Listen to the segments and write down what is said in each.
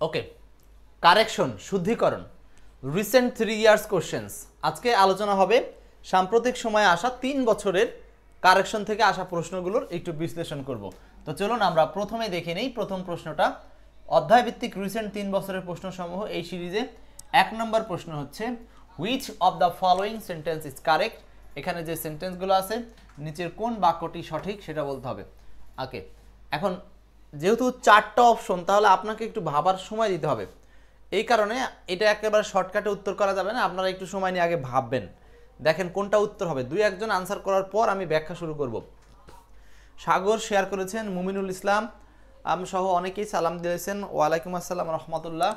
ওকে, correction শুদ্ধিকরণ recent 3 years questions. আজকে আলোচনা হবে সাম্প্রতিক সময়ে আসা 3 বছরের কারেকশন থেকে আসা প্রশ্নগুলোর একটু বিশ্লেষণ করব। তো চলুন আমরা প্রথমে দেখে নেই প্রথম প্রশ্নটা। অধ্যায়ভিত্তিক রিসেন্ট 3 বছরের প্রশ্নসমূহ এই সিরিজে 1 নম্বর প্রশ্ন হচ্ছে which of the following sentence is correct. এখানে যে সেন্টেন্সগুলো আছে নিচের কোন বাক্যটি সঠিক সেটা বলতে হবে। ওকে, এখন যেহেতু 4টা অপশন তাহলে আপনাকে একটু ভাবার সময় দিতে হবে। এই কারণে এটা একেবারে শর্টকাটে উত্তর করা যাবে না, আপনারা একটু সময় নিয়ে আগে ভাববেন, দেখেন কোনটা উত্তর হবে। 2-1 আনসার করার পর আমি ব্যাখ্যা শুরু করব। সাগর শেয়ার করেছেন, মুমিনুল ইসলাম সহ অনেকেই সালাম দিয়েছেন, ওয়ালাইকুম আসসালাম রহমতুল্লাহ।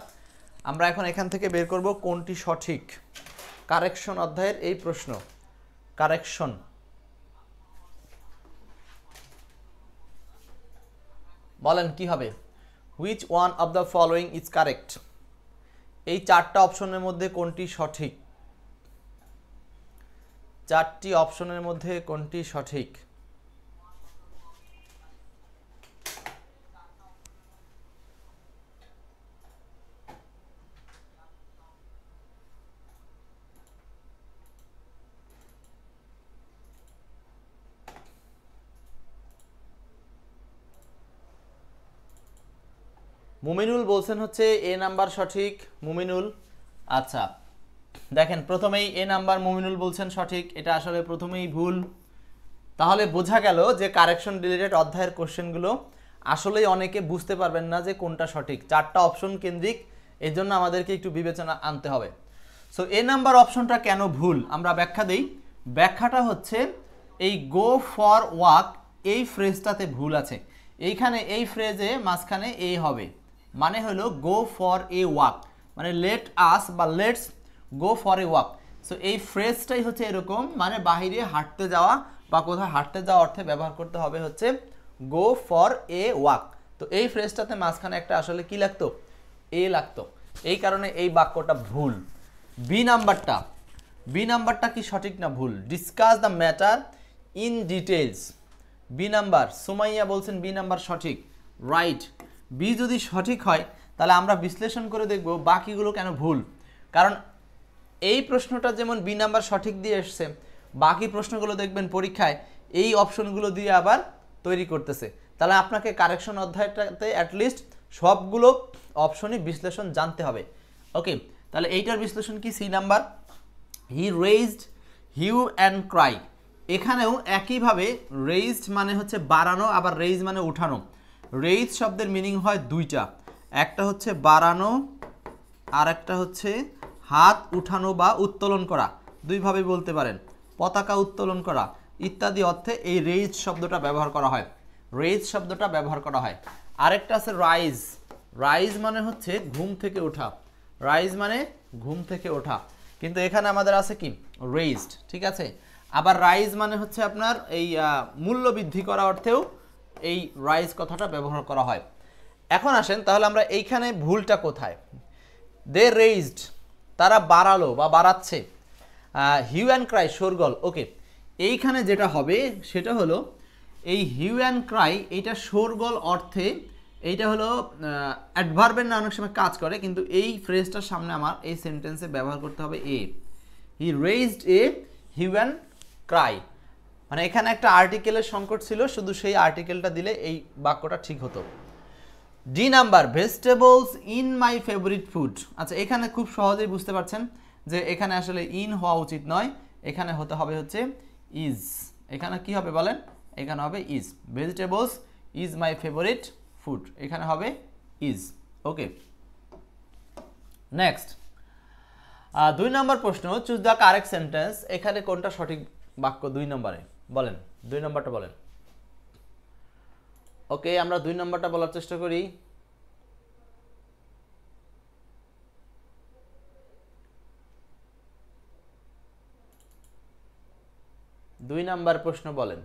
আমরা এখন এখান থেকে বের করব কোনটি সঠিক। কারেকশন অধ্যায়ের এই প্রশ্ন, কারেকশন বলেন কি হবে। Which one of the following is correct. এই 4টা অপশনের মধ্যে কোনটি সঠিক, 4টি অপশনের মধ্যে কোনটি সঠিক। মুমিনুল বলছেন হচ্ছে এ নাম্বার সঠিক। মুমিনুল, আচ্ছা দেখেন প্রথমেই এ নাম্বার মুমিনুল বলছেন সঠিক, এটা আসলে প্রথমেই ভুল। তাহলে বোঝা গেল যে কারেকশন রিলেটেড অধ্যায়ের কোশ্চেনগুলো আসলেই অনেকে বুঝতে পারবেন না যে কোনটা সঠিক, 4টা অপশন কেন্দ্রিক, এই জন্য আমাদেরকে একটু বিবেচনা আনতে হবে। সো এ নাম্বার অপশনটা কেন ভুল আমরা ব্যাখ্যা দিই। ব্যাখ্যাটা হচ্ছে এই গো ফর ওয়াক এই ফ্রেজটাতে ভুল আছে। এইখানে এই ফ্রেজে মাঝখানে এ হবে, মানে হলো গো ফর এ ওয়াক, মানে লেট আস বা let's go for a walk. So এই ফ্রেজটাই হচ্ছে এরকম, মানে বাহিরে হাঁটতে যাওয়া বা কোথাও হাঁটতে যাওয়া অর্থে ব্যবহার করতে হবে হচ্ছে গো ফর এ ওয়াক। তো এই ফ্রেজটাতে মাঝখানে একটা আসলে কি লাগতো, এ লাগতো, এই কারণে এই বাক্যটা ভুল। বি নাম্বারটা কি সঠিক না ভুল। Discuss the matter in details, B number Sumaiya বলছেন বি নাম্বার সঠিক, রাইট। বি যদি সঠিক হয় তাহলে আমরা বিশ্লেষণ করে দেখব বাকিগুলো কেন ভুল। কারণ এই প্রশ্নটা যেমন বি নাম্বার সঠিক দিয়ে এসছে, বাকি প্রশ্নগুলো দেখবেন পরীক্ষায় এই অপশনগুলো দিয়ে আবার তৈরি করতেছে। তাহলে আপনাকে কারেকশন অধ্যায়টাতে অ্যাটলিস্ট সবগুলো অপশনই বিশ্লেষণ জানতে হবে। ওকে, তাহলে এইটার বিশ্লেষণ কি। C number, he raised hue and cry. এখানেও একইভাবে রেইজড মানে হচ্ছে বাড়ানো, আবার রেইজ মানে উঠানো। রেইজ শব্দের মিনিং হয় দুইটা, একটা হচ্ছে বাড়ানো আর একটা হচ্ছে হাত উঠানো বা উত্তোলন করা, দুইভাবে বলতে পারেন, পতাকা উত্তোলন করা ইত্যাদি অর্থে এই রেইজ শব্দটা ব্যবহার করা হয়, রেইজ শব্দটা ব্যবহার করা হয়। আরেকটা আছে রাইজ, রাইজ মানে হচ্ছে ঘুম থেকে ওঠা, রাইজ মানে ঘুম থেকে ওঠা, কিন্তু এখানে আমাদের আছে কি রেইজড, ঠিক আছে। আবার রাইজ মানে হচ্ছে আপনার এই মূল্য বৃদ্ধি করা অর্থেও এই রাইজ কথাটা ব্যবহার করা হয়। এখন আসেন তাহলে আমরা এইখানে ভুলটা কোথায়। দে রেইজড, তারা বাড়ালো বা বাড়াচ্ছে। হিউ অ্যান্ড ক্রাই শোরগোল। ওকে, এইখানে যেটা হবে সেটা হলো এই হিউ অ্যান্ড ক্রাই, এইটা শোরগোল অর্থে, এইটা হলো অ্যাডভার্বের না অনেক সময় কাজ করে, কিন্তু এই ফ্রেজটার সামনে আমার এই সেন্টেন্সে ব্যবহার করতে হবে a. He raised a hue and cry, মানে এখানে একটা আর্টিকেলের সংকট ছিল, শুধু সেই আর্টিকেলটা দিলে এই বাক্যটা ঠিক হতো। D number, vegetables in my favourite food. আচ্ছা, এখানে খুব সহজেই বুঝতে পারছেন যে এখানে আসলে ইন হওয়া উচিত নয়, এখানে হতে হবে হচ্ছে ইজ। এখানে কি হবে বলেন, এখানে হবে is. Vegetables is my favourite food, এখানে হবে ইজ। ওকে, নেক্সট 2 নম্বর প্রশ্ন, চুজ দ্য কারেক্ট সেন্টেন্স। এখানে কোনটা সঠিক বাক্য 2 নম্বরে বলেন, 2 নম্বরটা বলেন। ওকে, আমরা 2 নম্বরটা বলার চেষ্টা করি। দুই নাম্বার প্রশ্ন বলেন।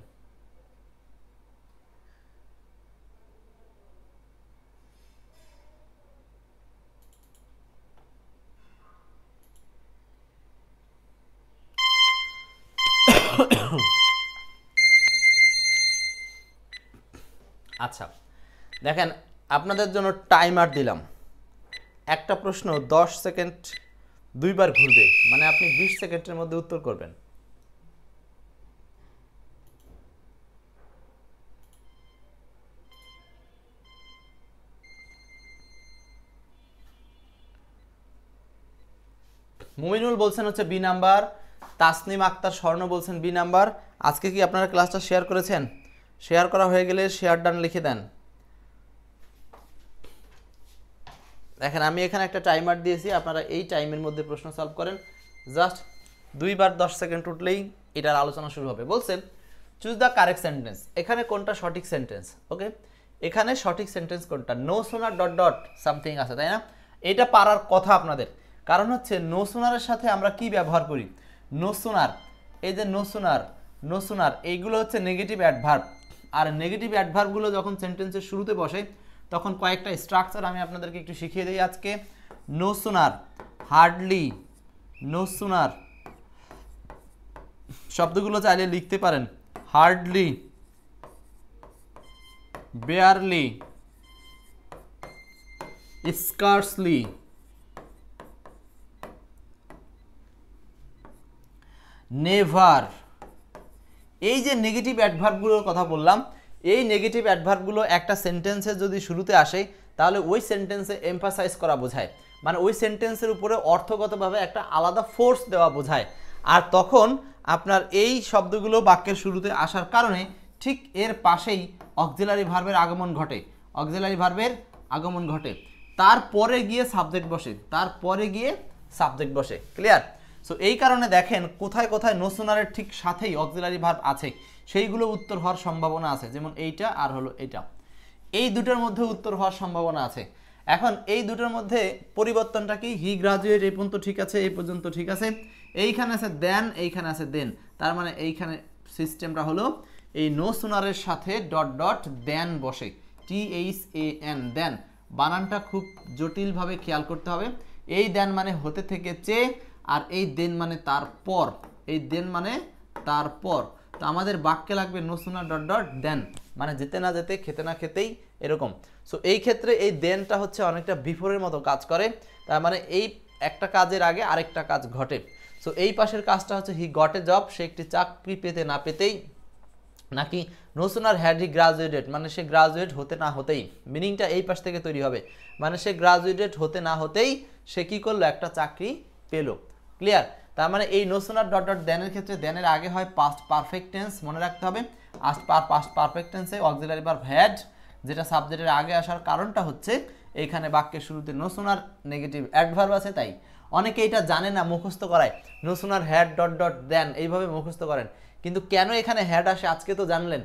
আচ্ছা দেখেন, আপনাদের জন্য টাইমার দিলাম, একটা প্রশ্ন 10 সেকেন্ড দুইবার ঘুরবে, মানে আপনি 20 সেকেন্ডের মধ্যে উত্তর করবেন। মুমিনুল বলছেন হচ্ছে বি নাম্বার, তাসনিম আক্তার স্বর্ণ বলছেন বি নাম্বার। আজকে কি আপনারা ক্লাসটা শেয়ার করেছেন? শেয়ার করা হয়ে গেলে শেয়ার ডান লিখে দেন। দেখেন আমি এখানে একটা টাইমার দিয়েছি, আপনারা এই টাইমের মধ্যে প্রশ্ন সলভ করেন। জাস্ট দুইবার 10 সেকেন্ড উঠলেই এটার আলোচনা শুরু হবে। বলছেন চুজ দ্য কারেক্ট সেন্টেন্স, এখানে কোনটা সঠিক সেন্টেন্স? ওকে, এখানে সঠিক সেন্টেন্স কোনটা? No sooner dot dot something আছে, তাই না? এটা পারার কথা আপনাদের, কারণ হচ্ছে নো সোনারের সাথে আমরা কি ব্যবহার করি? নো সোনার, এই যে নো সোনার, নো সোনার, এইগুলো হচ্ছে নেগেটিভ অ্যাডভার্ব। আর নেগেটিভ অ্যাডভার্বগুলো যখন সেন্টেন্সের শুরুতে বসে তখন কয়েকটা স্ট্রাকচার আমি আপনাদেরকে একটু শিখিয়ে দিই আজকে। No sooner, hardly, no sooner শব্দগুলো চাইলে লিখতে পারেন। Hardly, barely, scarcely, never. এই যে নেগেটিভ অ্যাডভার্বগুলোর কথা বললাম, এই নেগেটিভ অ্যাডভার্বগুলো একটা সেন্টেন্সে যদি শুরুতে আসে তাহলে ওই সেন্টেন্সে এমফাসাইজ করা বোঝায়, মানে ওই সেন্টেন্সের উপরে অর্থগতভাবে একটা আলাদা ফোর্স দেওয়া বোঝায়। আর তখন আপনার এই শব্দগুলো বাক্যের শুরুতে আসার কারণে ঠিক এর পাশেই অক্সিলারি ভার্বের আগমন ঘটে, অক্সিলারি ভার্বের আগমন ঘটে, তারপরে গিয়ে সাবজেক্ট বসে, তারপরে গিয়ে সাবজেক্ট বসে। ক্লিয়ার? সো এই কারণে দেখেন কোথায় কোথায় নো সোনারের ঠিক সাথেই অক্সিলারি ভার্ব আছে, সেইগুলো উত্তর হওয়ার সম্ভাবনা আছে। যেমন এইটা আর হলো এইটা, এই দুটোর মধ্যে উত্তর হওয়ার সম্ভাবনা আছে। এখন এই দুটোর মধ্যে পরিবর্তনটা কি? হি গ্রাজুয়েট এই পর্যন্ত ঠিক আছে, এই পর্যন্ত ঠিক আছে, এইখানে আছে দেন, এইখানে আছে দেন। তার মানে এইখানে সিস্টেমটা হলো এই নো সোনারের সাথে ডট ডট দেন বসে, THAN, দেন। বানানটা খুব জটিলভাবে খেয়াল করতে হবে। এই দেন মানে হতে থেকে চে, আর এই দেন মানে তারপর, এই দেন মানে তারপর। তো আমাদের বাক্যে লাগবে নো সোনার ডট ডট দেন, মানে যেতে না যেতে, খেতে না খেতেই, এরকম। সো এই ক্ষেত্রে এই দেনটা হচ্ছে অনেকটা বিফোরের মতো কাজ করে, তার মানে এই একটা কাজের আগে আরেকটা কাজ ঘটে। সো এই পাশের কাজটা হচ্ছে হি গট এ জব, সে একটি চাকরি পেতে না পেতেই, নাকি no sooner had he graduated, মানে সে গ্রাজুয়েট হতে না হতেই। মিনিংটা এই পাশ থেকে তৈরি হবে, মানে সে গ্রাজুয়েটেড হতে না হতেই সে কি করলো? একটা চাকরি পেলো। ক্লিয়ার? তার মানে এই নো সোনার ডট ডট দেনের ক্ষেত্রে দেনের আগে হয় পাস্ট পারফেক্ট টেন্স, মনে রাখতে হবে। পাস্ট পারফেক্ট টেন্সে অক্সিলারি ভার্ব হ্যাড, যেটা সাবজেক্টের আগে আসার কারণটা হচ্ছে এইখানে বাক্যের শুরুতে নো সোনার নেগেটিভ অ্যাডভার্ব আছে, তাই। অনেকে এটা জানে না, মুখস্থ করায় no sooner had dot dot দেন, এইভাবে মুখস্থ করেন। কিন্তু কেন এখানে হ্যাড আসে আজকে তো জানলেন।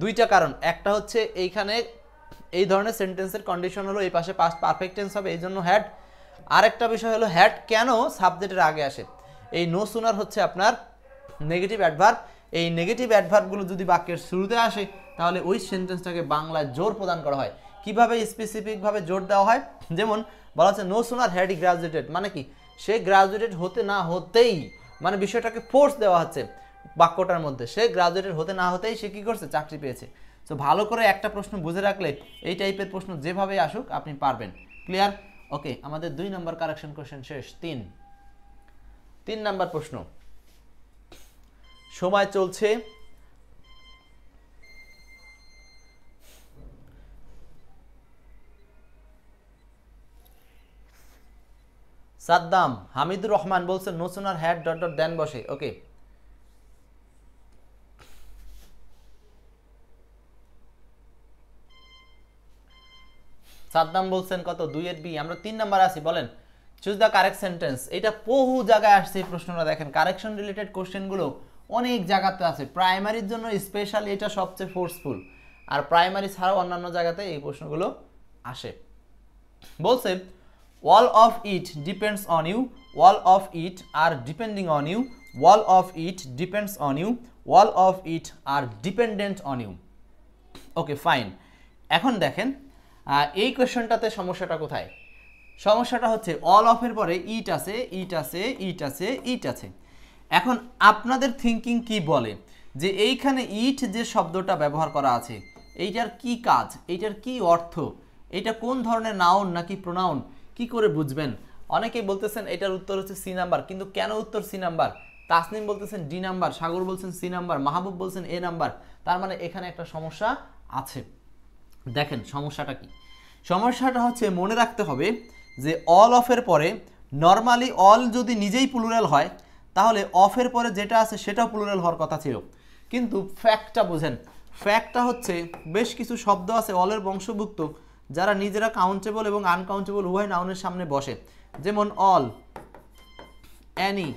দুইটা কারণ, একটা হচ্ছে এইখানে এই ধরনের সেন্টেন্সের কন্ডিশন হলো এই পাশে পাস্ট পারফেক্ট টেন্স হবে, এই জন্য হ্যাড। আরেকটা বিষয় হলো হ্যাড কেন সাবজেক্টের আগে আসে। এই নো সুনার হচ্ছে আপনার নেগেটিভ অ্যাডভার্ব, এই নেগেটিভ অ্যাডভার্বগুলো যদি বাক্যের শুরুতে আসে তাহলে ওই সেন্টেন্সটাকে বাংলায় জোর প্রদান করা হয়। কিভাবে স্পেসিফিকভাবে জোর দেওয়া হয়? যেমন বলা হচ্ছে no sooner had he graduated, মানে কি? সে গ্রাজুয়েটেড হতে না হতেই, মানে বিষয়টাকে ফোর্স দেওয়া হচ্ছে বাক্যটার মধ্যে। সে গ্রাজুয়েটেড হতে না হতেই সে কি করছে? চাকরি পেয়েছে। তো ভালো করে একটা প্রশ্ন বুঝে রাখলে এই টাইপের প্রশ্ন যেভাবে আসুক আপনি পারবেন। ক্লিয়ার? ওকে, আমাদের 2 নম্বর কারেকশন কোশ্চেন শেষ। 3 নাম্বার প্রশ্ন। সময় চলছে, সাদ্দাম হামিদুর রহমান বলছে no sooner had dot dot দেন বসে। ওকে, সাদ্দাম বলছেন কত? 2-এর বি। আমরা 3 নাম্বার আছি, বলেন চুজ দ্য কারেক্ট সেন্টেন্স। এটা বহু জায়গায় আসছে এই প্রশ্নটা। দেখেন কারেকশন রিলেটেড কোশ্চেনগুলো অনেক জায়গাতে আছে, প্রাইমারির জন্য স্পেশালি এটা সবচেয়ে ফোর্সফুল, আর প্রাইমারি ছাড়াও অন্যান্য জায়গাতে এই প্রশ্নগুলো আসে। বলছে all of it depends on you, all of it are depending on you, all of it depends on you, all of it are dependent on you. Okay fine. এখন দেখেন এই কোয়েশ্চনটাতে সমস্যাটা কোথায়? সমস্যাটা হচ্ছে অল অফ এর পরে ইট আছে, ইট আছে, ইট আছে, ইট আছে। এখন আপনাদের থিঙ্কিং কি বলে যে এইখানে ইট যে শব্দটা ব্যবহার করা আছে এইটার কি কাজ, এইটার কি অর্থ, এটা কোন ধরনের নাউন নাকি প্রোনাউন, কি করে বুঝবেন? অনেকেই বলতেছেন এটার উত্তর হচ্ছে সি নাম্বার, কিন্তু কেন উত্তর সি নাম্বার? তাসনিম বলতেছেন ডি নাম্বার, সাগর বলছেন সি নাম্বার, মাহবুব বলছেন এ নাম্বার। তার মানে এখানে একটা সমস্যা আছে। দেখেন সমস্যাটা কি? সমস্যাটা হচ্ছে মনে রাখতে হবে যে অল অফের পরে নর্মালি অল যদি নিজেই প্লুরাল হয় তাহলে অফের পরে যেটা আছে সেটাও প্লুরাল হওয়ার কথা ছিল, কিন্তু ফ্যাক্টটা বুঝেন। ফ্যাক্টটা হচ্ছে বেশ কিছু শব্দ আছে অলের বংশভুক্ত যারা নিজেরা কাউন্টেবল এবং আনকাউন্টেবল উভয় নাউনের সামনে বসে, যেমন অল, অ্যানি,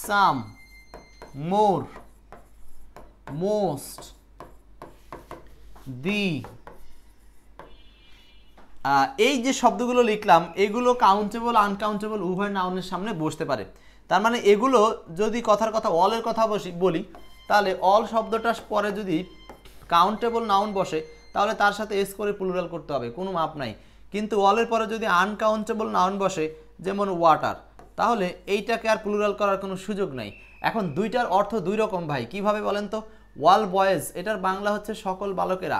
সাম, মোর, মোস্ট, দি। এই যে শব্দগুলো লিখলাম এগুলো কাউন্টেবল আনকাউন্টেবল উভয় নাউনের সামনে বসতে পারে। তার মানে এগুলো যদি কথার কথা অলের কথা বলি তাহলে অল শব্দটার পরে যদি কাউন্টেবল নাউন বসে তাহলে তার সাথে এস করে প্লুরাল করতে হবে, কোনো মাপ নাই। কিন্তু অলের পরে যদি আনকাউন্টেবল নাউন বসে যেমন ওয়াটার, তাহলে এইটাকে আর প্লুরাল করার কোনো সুযোগ নাই। এখন দুইটার অর্থ দুই রকম ভাই, কিভাবে বলেন তো? ওয়াল বয়েজ, এটার বাংলা হচ্ছে সকল বালকেরা,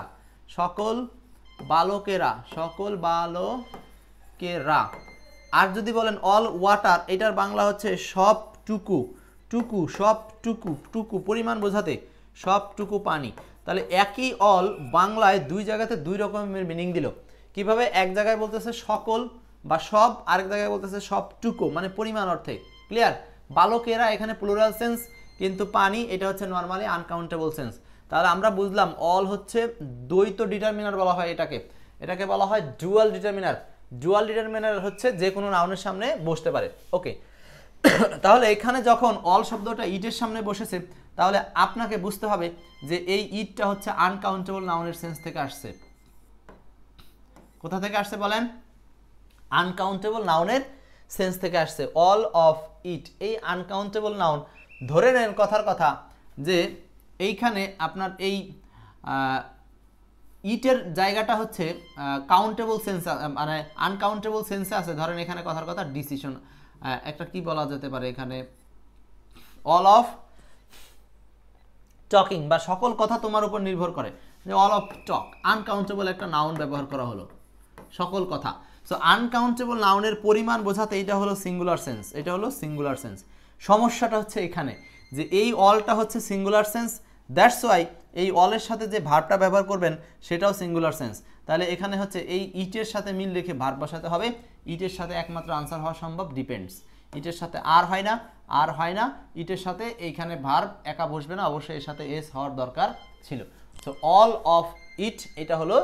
সকল বালকেরা, সকল বালকেরা। আর যদি বলেন অল ওয়াটার, এটার বাংলা হচ্ছে সবটুকু, টুকু, সবটুকু, টুকু পরিমাণ বোঝাতে, সবটুকু পানি। তাহলে একই অল বাংলায় দুই জায়গাতে দুই রকমের মিনিং দিল। কিভাবে? এক জায়গায় বলতেছে সকল বা সব, আরেক জায়গায় বলতেছে সবটুকু, মানে পরিমাণ অর্থে। ক্লিয়ার? বালকেরা এখানে প্লুরাল সেন্স, কিন্তু পানি এটা হচ্ছে নর্মালি আনকাউন্টেবল সেন্স। তাহলে আমরা বুঝলাম অল হচ্ছে দ্বৈত ডিটারমিনার বলা হয় এটাকে, এটাকে বলা হয় ডুয়াল ডিটারমিনার। ডুয়াল ডিটারমিনার হচ্ছে যে কোনো নাউনের সামনে বসতে পারে। ওকে, তাহলে এখানে যখন অল শব্দটা ইটের সামনে বসেছে তাহলে আপনাকে বুঝতে হবে যে এই ইটটা হচ্ছে আনকাউন্টেবল নাউনের সেন্স থেকে আসছে। কোথা থেকে আসছে বলেন? আনকাউন্টেবল নাউনের সেন্স থেকে আসছে। অল অফ ইট, এই আনকাউন্টেবল নাউন। ধরে নেন কথার কথা যে এইখানে আপনার এই ইটের জায়গাটা হচ্ছে কাউন্টেবল সেন্স, মানে আনকাউন্টেবল সেন্সে আছে। ধরেন এখানে কথার কথা ডিসিশন, একটা কি বলা যেতে পারে এখানে, অল অফ টকিং, বা সকল কথা তোমার উপর নির্ভর করে, যে অল অফ টক, আনকাউন্টেবল একটা নাউন ব্যবহার করা হলো, সকল কথা। সো আনকাউন্টেবল নাউনের পরিমাণ বোঝাতে এটা হলো সিঙ্গুলার সেন্স, এটা হলো সিঙ্গুলার সেন্স। সমস্যাটা হচ্ছে এখানে যে এই অলটা হচ্ছে সিঙ্গুলার সেন্স, দ্যাটস ওয়াই এই অলের সাথে যে ভার্বটা ব্যবহার করবেন সেটাও সিঙ্গুলার সেন্স। তাহলে এখানে হচ্ছে এই ইটের সাথে মিল রেখে ভার্ব বসাতে হবে। ইটের সাথে একমাত্র আনসার হওয়া সম্ভব ডিপেন্ডস। ইটের সাথে আর হয় না, আর হয় না। ইটের সাথে এইখানে ভার্ব একা বসবে না, অবশ্যই এর সাথে এস হওয়ার দরকার ছিল। সো অল অফ ইট এটা হলো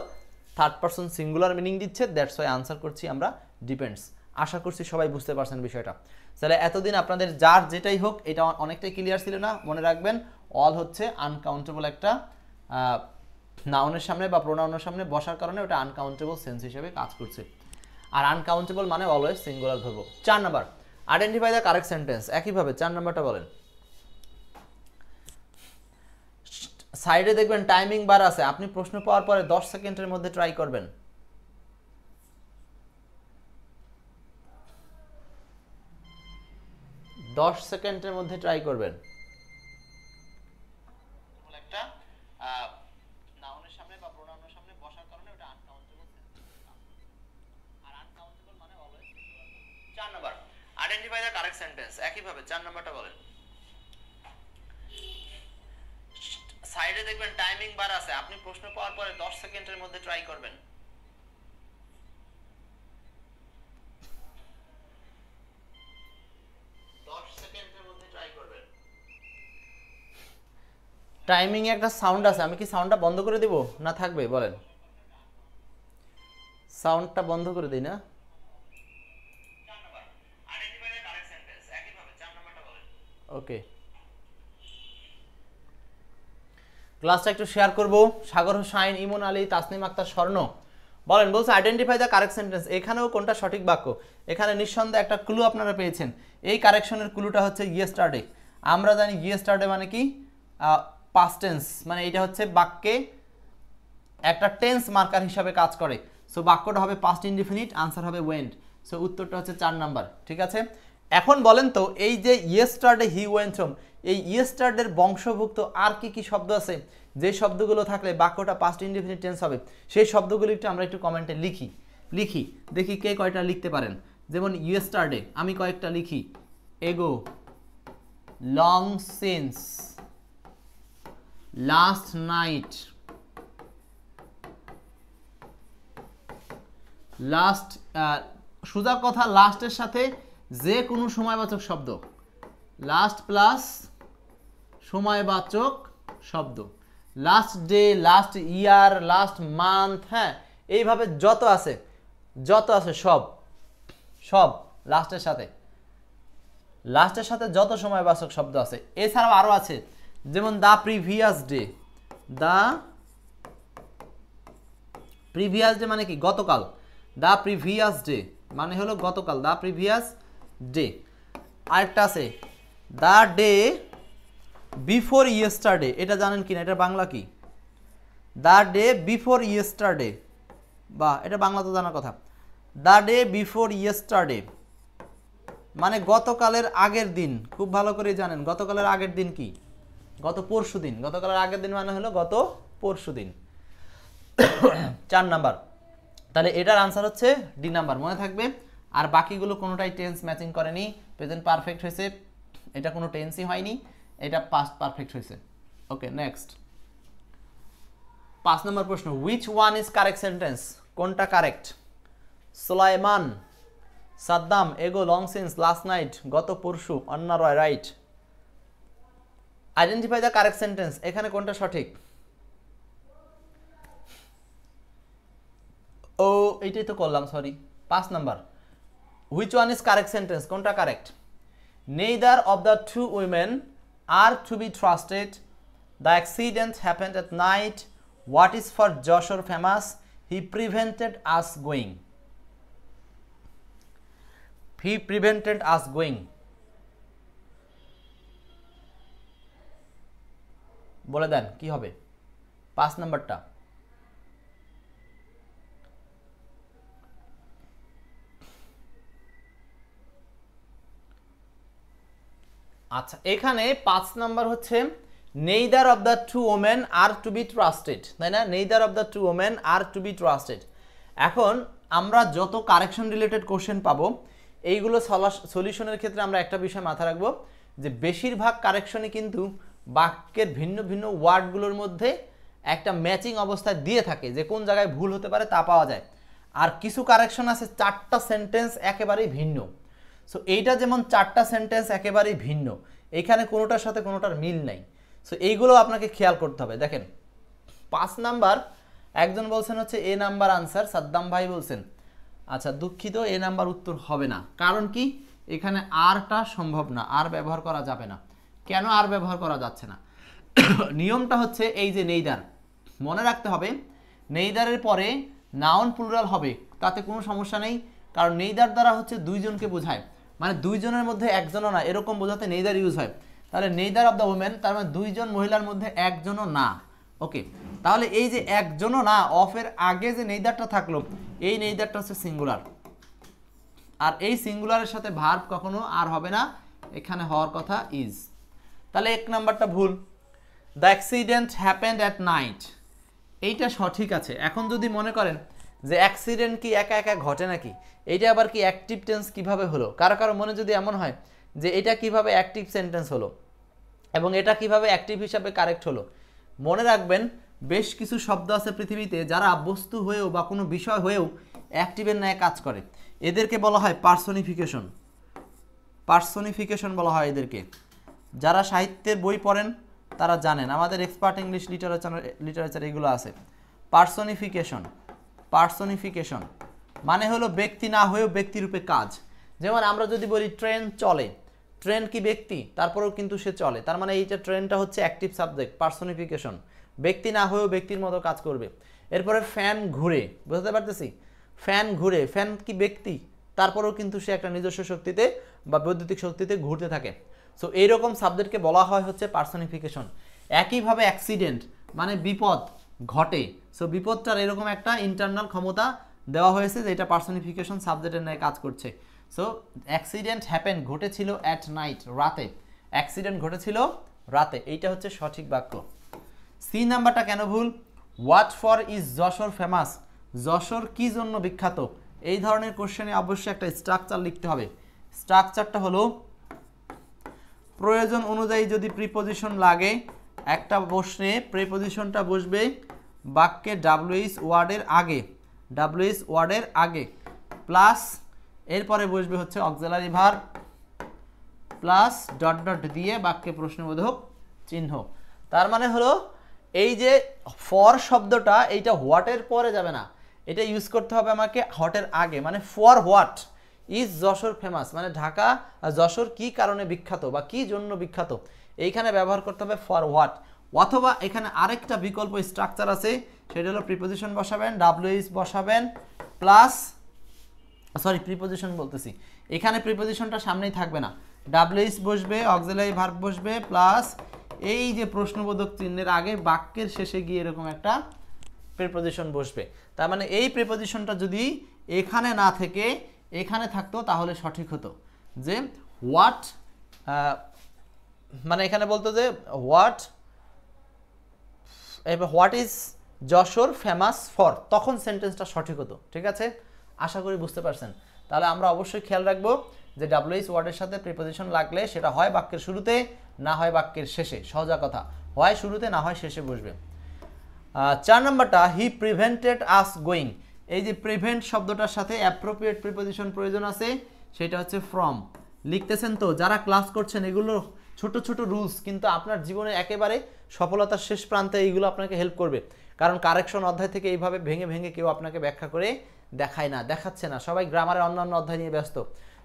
থার্ড পারসন সিঙ্গুলার মিনিং দিচ্ছে, দ্যাটস ওয়াই আনসার করছি আমরা ডিপেন্ডস। আশা করছি সবাই বুঝতে পারছেন বিষয়টা। তাহলে এতদিন আপনাদের যার যেটাই হোক এটা অনেকটাই ক্লিয়ার ছিল না? মনে রাখবেন অল হচ্ছে আনকাউন্টেবল একটা নাউনের সামনে বা প্রোনাউনের সামনে বসার কারণে ওটা আনকাউন্টেবল সেন্স হিসেবে কাজ করছে। আর আনকাউন্টেবল মানে অলওয়েজ সিঙ্গুলার ধরব। 4 number, identify the correct sentence. একইভাবে 4 নাম্বারটা বলেন। সাইডে দেখবেন টাইমিং বার আছে, আপনি প্রশ্ন পাওয়ার পরে 10 সেকেন্ডের মধ্যে ট্রাই করবেন। দশ সেকেন্ডের মধ্যে ট্রাই করবেন। একটা নাউনের সামনে বা প্রোনাউনের সামনে বসার কারণে ওটা আনকাউন্টেবল আর আনকাউন্টেবল মানে always singular. 4 number, identify the correct sentence. একইভাবে 4 নাম্বারটা বলেন। সাইডে দেখবেন টাইমিং বার আছে, আপনি প্রশ্ন পাওয়ার পরে 10 সেকেন্ডের মধ্যে ট্রাই করবেন। টাইমিং এ একটা সাউন্ড আছে, আমি কি সাউন্ডটা বন্ধ করে দিব না থাকবে বলেন? সাউন্ডটা বন্ধ করে দিই না? ওকে, ক্লাসটা একটু শেয়ার করব। সাগর হোসাইন, ইমন আলী, তাসনিম আক্তার, স্বর্ণ বলেন। বলছে আইডেন্টিফাই দ্য কারেক্ট সেন্টেন্স। এখানেও কোনটা সঠিক বাক্য? এখানে নিঃসন্দেহে একটা ক্লু আপনারা পেয়েছেন। এই কারেকশনের ক্লুটা হচ্ছে ইয়েস্টারডে। আমরা জানি ইয়েস্টারডে মানে কি পাস্ট টেন্স, মানে এটা হচ্ছে বাক্যে একটা টেন্স মার্কার হিসাবে কাজ করে। সো বাক্যটা হবে পাস্ট ইনডিফিনিট, আনসার হবে ওয়েন্ট। সো উত্তরটা হচ্ছে 4 নাম্বার। ঠিক আছে, এখন বলেন তো এই যে ইয়েস্টারডে হি ওয়েন্ট হোম, এই ইয়েস্টারডের বংশভুক্ত আর কি কি শব্দ আছে যে শব্দগুলো থাকলে বাক্যটা পাস্ট ইনডিফিনিট টেন্স হবে? সেই শব্দগুলো একটু আমরা একটু কমেন্টে লিখি। লিখি, দেখি কে কয়টা লিখতে পারেন। যেমন ইয়েস্টারডে আমি কয়েকটা লিখি, এগো, long since, last night, last, সোজা কথা লাস্টের সাথে যে কোনো সময়বাচক শব্দ, লাস্ট প্লাস সময়বাচক শব্দ, last day, last year, last month, হ্যাঁ এইভাবে যত আছে সব সব লাস্টের সাথে যত সময়বাচক শব্দ আছে। এছাড়াও আরও আছে, যেমন the previous day, the previous day মানে কি গতকাল, দ্য প্রিভিয়াস ডে মানে হলো গতকাল, দ্য প্রিভিয়াস ডে। আরেকটা আছে দ্য ডে বিফোর ইয়েস্টারডে, এটা জানেন কিনা, এটা বাংলা কি? দ্য ডে বিফোর ইয়েস্টারডে, বা এটা বাংলা তো জানার কথা। দ্য ডে বিফোর ইয়েস্টারডে মানে গতকালের আগের দিন, খুব ভালো করে জানেন গতকালের আগের দিন কি? গত পরশু দিন। গতকালের আগের দিন মানে হলো গত পরশু দিন। 4 নাম্বার, তাহলে এটার আনসার হচ্ছে ডি নাম্বার, মনে থাকবে। আর বাকিগুলো কোনোটাই টেন্স ম্যাচিং করেনি, প্রেজেন্ট পারফেক্ট হয়েছে, এটা কোনো টেন্সই হয়নি, এটা পাস্ট পারফেক্ট হয়েছে। ওকে, নেক্সট 5 নম্বর প্রশ্ন, which one is correct sentence? কোনটা correct? Sulaiman, Saddam, ago, long since, last night, গত পরশু, Anna Roy, right. Identify the correct sentence, এখানে কোনটা সঠিক? ও এইটাই তো করলাম, sorry. 5 number, which one is correct sentence, কোনটা correct? Neither of the two women are to be trusted, the accident happened at night, what is for Jessore famous, he prevented us going. He prevented us going, বলে দেন কি হবে 5 নাম্বারটা? আচ্ছা, এখানে 5 number হচ্ছে neither of the two women are to be trusted, তাই না? Neither of the two women are to be trusted. এখন আমরা যত কারেকশন রিলেটেড কোশ্চেন পাবো, এইগুলো সলিউশনের ক্ষেত্রে আমরা একটা বিষয় মাথায় রাখবো, যে বেশিরভাগ কারেকশনই কিন্তু বাক্যের ভিন্ন ভিন্ন ওয়ার্ডগুলোর মধ্যে একটা ম্যাচিং অবস্থায় দিয়ে থাকে, যে কোন জায়গায় ভুল হতে পারে তা পাওয়া যায়। আর কিছু কারেকশন আছে 4টা সেন্টেন্স একেবারেই ভিন্ন। সো এইটা যেমন 4টা সেন্টেন্স একেবারেই ভিন্ন, এখানে কোনোটার সাথে কোনোটার মিল নাই। সো এইগুলো আপনাকে খেয়াল করতে হবে। দেখেন 5 নাম্বার একজন বলছেন হচ্ছে এ নাম্বার আনসার, সাদ্দাম ভাই বলছেন। আচ্ছা দুঃখিত, এ নাম্বার উত্তর হবে না। কারণ কি? এখানে আরটা সম্ভব না, আর ব্যবহার করা যাবে না। কেন আর ব্যবহার করা যাচ্ছে না? নিয়মটা হচ্ছে এই যে নেইদার, মনে রাখতে হবে নেইদারের পরে নাউন প্লুরাল হবে, তাতে কোনো সমস্যা নেই। কারণ নেইদার দ্বারা হচ্ছে দুইজনকে বোঝায়, মানে দুইজনের মধ্যে একজনও না, এরকম বোঝাতে নেইদার ইউজ হয়। তাহলে নেইদার অফ দ্য ওমেন, তার মানে দুইজন মহিলার মধ্যে একজনও না। ওকে, তাহলে এই যে একজনও না, অফের আগে যে নেইদারটা থাকলো, এই নেইদারটা হচ্ছে সিঙ্গুলার। আর এই সিঙ্গুলারের সাথে ভার্ব কখনো আর হবে না, এখানে হওয়ার কথা ইজ। তাহলে 1 নাম্বারটা ভুল। The accident happened at night, এইটা সঠিক আছে। এখন যদি মনে করেন যে অ্যাক্সিডেন্ট কি একা একা ঘটে নাকি, এইটা আবার কি অ্যাক্টিভ টেন্স কিভাবে হলো, কারো কারো মনে যদি এমন হয় যে এটা কিভাবে অ্যাক্টিভ সেন্টেন্স হলো এবং এটা কিভাবে অ্যাক্টিভ হিসাবে কারেক্ট হলো, মনে রাখবেন বেশ কিছু শব্দ আছে পৃথিবীতে যারা বস্তু হয়েও বা কোনো বিষয় হয়েও অ্যাক্টিভের ন্যায় কাজ করে। এদেরকে বলা হয় পার্সনিফিকেশন। পার্সনিফিকেশন বলা হয় এদেরকে। যারা সাহিত্যের বই পড়েন তারা জানেন, আমাদের এক্সপার্ট ইংলিশ লিটারেচার এগুলো আছে। পার্সনিফিকেশন, পার্সনিফিকেশন মানে হলো ব্যক্তি না হয়েও ব্যক্তিরূপে কাজ। যেমন আমরা যদি বলি ট্রেন চলে, ট্রেন কি ব্যক্তি? তারপরেও কিন্তু সে চলে, তার মানে এইটা ট্রেনটা হচ্ছে অ্যাক্টিভ সাবজেক্ট, পার্সনিফিকেশন, ব্যক্তি না হয়েও ব্যক্তির মতো কাজ করবে। এরপরে ফ্যান ঘুরে, বুঝতে পারতেছি, ফ্যান ঘুরে, ফ্যান কি ব্যক্তি? তারপরেও কিন্তু সে একটা নিজস্ব শক্তিতে বা বৈদ্যুতিক শক্তিতে ঘুরতে থাকে। সো এইরকম সাবজেক্টকে বলা হয় হচ্ছে পার্সনিফিকেশন। একইভাবে অ্যাক্সিডেন্ট মানে বিপদ ঘটে, সো বিপদটার এরকম একটা ইন্টারনাল ক্ষমতা দেওয়া হয়েছে যে এটা পার্সনিফিকেশন সাবজেক্টের ন্যায় কাজ করছে। সো অ্যাক্সিডেন্ট হ্যাপেন, ঘটেছিল অ্যাট নাইট, রাতে, অ্যাক্সিডেন্ট ঘটেছিল রাতে, এইটা হচ্ছে সঠিক বাক্য। সি নাম্বারটা কেন ভুল? What for is Jessore famous, Jessore কি জন্য বিখ্যাত? এই ধরনের কোশ্চেনে অবশ্যই একটা স্ট্রাকচার লিখতে হবে। স্ট্রাকচারটা হলো প্রয়োজন অনুযায়ী যদি প্রিপোজিশন লাগে একটা প্রশ্নে প্রিপোজিশনটা বসবে বাক্যে ডাব্লিউএইচ ওয়ার্ডের আগে প্লাস এরপরে বসবে হচ্ছে auxiliary verb plus dot dot দিয়ে বাক্যে প্রশ্নবোধক চিহ্ন। তার মানে হলো এই যে ফর শব্দটা এইটা হোয়াটের পরে যাবে না, এটা ইউজ করতে হবে আমাকে হোয়াটের আগে, মানে for what is Jessore famous, মানে ঢাকা যশোর কি কারণে বিখ্যাত বা কি জন্য বিখ্যাত, এইখানে ব্যবহার করতে হবে ফর হোয়াট। অথবা এখানে আরেকটা বিকল্প স্ট্রাকচার আছে, সেটা হলো প্রিপোজিশন বসাবেন, ডাব্লিউএইচ বসাবেন প্লাস প্রিপোজিশন বলতেছি, এখানে প্রিপোজিশনটা সামনেই থাকবে না, ডাব্লিউএইচ বসবে, অক্সিলারি ভার্ব বসবে প্লাস এই যে প্রশ্নবোধক চিহ্নের আগে বাক্যের শেষে গিয়ে এরকম একটা প্রিপোজিশন বসবে। তার মানে এই প্রিপোজিশনটা যদি এখানে না থেকে এখানে থাকতো তাহলে সঠিক হতো যে হোয়াট, মানে এখানে বলতো যে what is Jessore famous for, তখন সেন্টেন্সটা সঠিক হতো। ঠিক আছে, আশা করি বুঝতে পারছেন। তাহলে আমরা অবশ্যই খেয়াল রাখবো যে ডাব্লিউএইচ ওয়ার্ডের সাথে প্রিপোজিশন লাগলে সেটা হয় বাক্যের শুরুতে না হয় বাক্যের শেষে, সহজা কথা, হয় শুরুতে না হয় শেষে বসবে। 4 নম্বরটা হি প্রিভেন্টেড আস গোয়িং, এই যে প্রিভেন্ট শব্দটার সাথে অ্যাপ্রোপ্রিয়েট প্রিপোজিশন প্রয়োজন আছে, সেটা হচ্ছে ফ্রম। লিখতেছেন তো যারা ক্লাস করছেন, এগুলো ছোট ছোট রুলস কিন্তু আপনার জীবনে একেবারে সফলতার শেষ প্রান্তে এইগুলো আপনাকে হেল্প করবে। কারণ কারেকশন অধ্যায় থেকে এইভাবে ভেঙে ভেঙে কেউ আপনাকে ব্যাখ্যা করে দেখাচ্ছে না, সবাই গ্রামারের অন্যান্য অধ্যায় নিয়ে ব্যস্ত।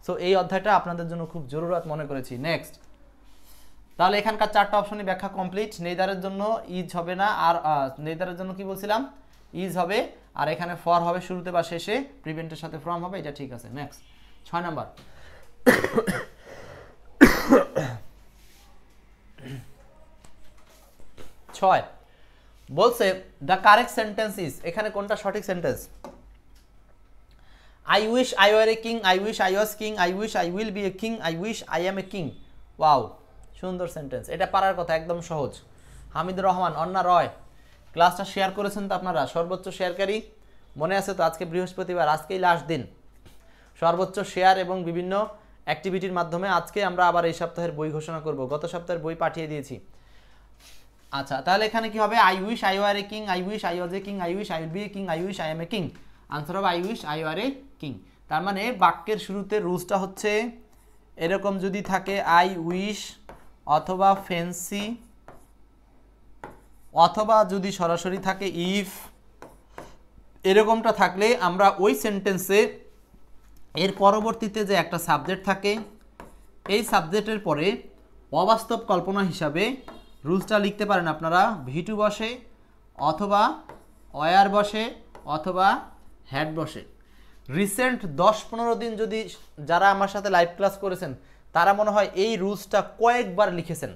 সো এই অধ্যায়টা আপনাদের জন্য খুব জরুরত মনে করেছি। নেক্সট, তাহলে এখানকার 4টা অপশনই ব্যাখ্যা কমপ্লিট। নেইদারের জন্য ইজ হবে না, আর নেইদারের জন্য কি বলছিলাম, ইজ হবে, আর এখানে ফর হবে শুরুতে বা শেষে, প্রিভেন্টের সাথে ফ্রম হবে, এটা ঠিক আছে। নেক্সট 6 নাম্বার, 6 বলছে দ্য কারেক্ট সেন্টেন্স ইজ, এখানে কোনটা সঠিক sentence? I wish I were a king, I wish I was king, I wish I will be a king, I wish I am a king. Wow, সুন্দর sentence, এটা পারার কথা, একদম সহজ। হামিদুর রহমান, অন্না রয়, ক্লাসটা শেয়ার করেছেন তো আপনারা, সর্বোচ্চ শেয়ারকারী মনে আছে তো? আজকে বৃহস্পতিবার, আজকেই লাস্ট দিন, সর্বোচ্চ শেয়ার এবং বিভিন্ন অ্যাক্টিভিটির মাধ্যমে আজকে আমরা আবার এই সপ্তাহের বই ঘোষণা করব। গত সপ্তাহের বই পাঠিয়ে দিয়েছি। আচ্ছা, তাহলে এখানে কি হবে? I wish I were a king, I wish I was a king, I wish I will be a king, I wish I am a king. Answer হবে I wish I were a king. তার মানে বাক্যের শুরুতে রুলসটা হচ্ছে এরকম, যদি থাকে I wish অথবা ফ্যান্সি, অথবা যদি সরাসরি থাকে ইফ, এরকমটা থাকলে আমরা ওই সেন্টেন্সে এর পরবর্তীতে যে একটা সাবজেক্ট থাকে, এই সাবজেক্টের পরে অবাস্তব কল্পনা হিসাবে রুলসটা লিখতে পারেন আপনারা, ভিটু বসে অথবা ওয়ার বসে অথবা হ্যাড বসে। রিসেন্ট 10-15 দিন যদি যারা আমার সাথে লাইভ ক্লাস করেছেন তারা মনে হয় এই রুলসটা কয়েকবার লিখেছেন।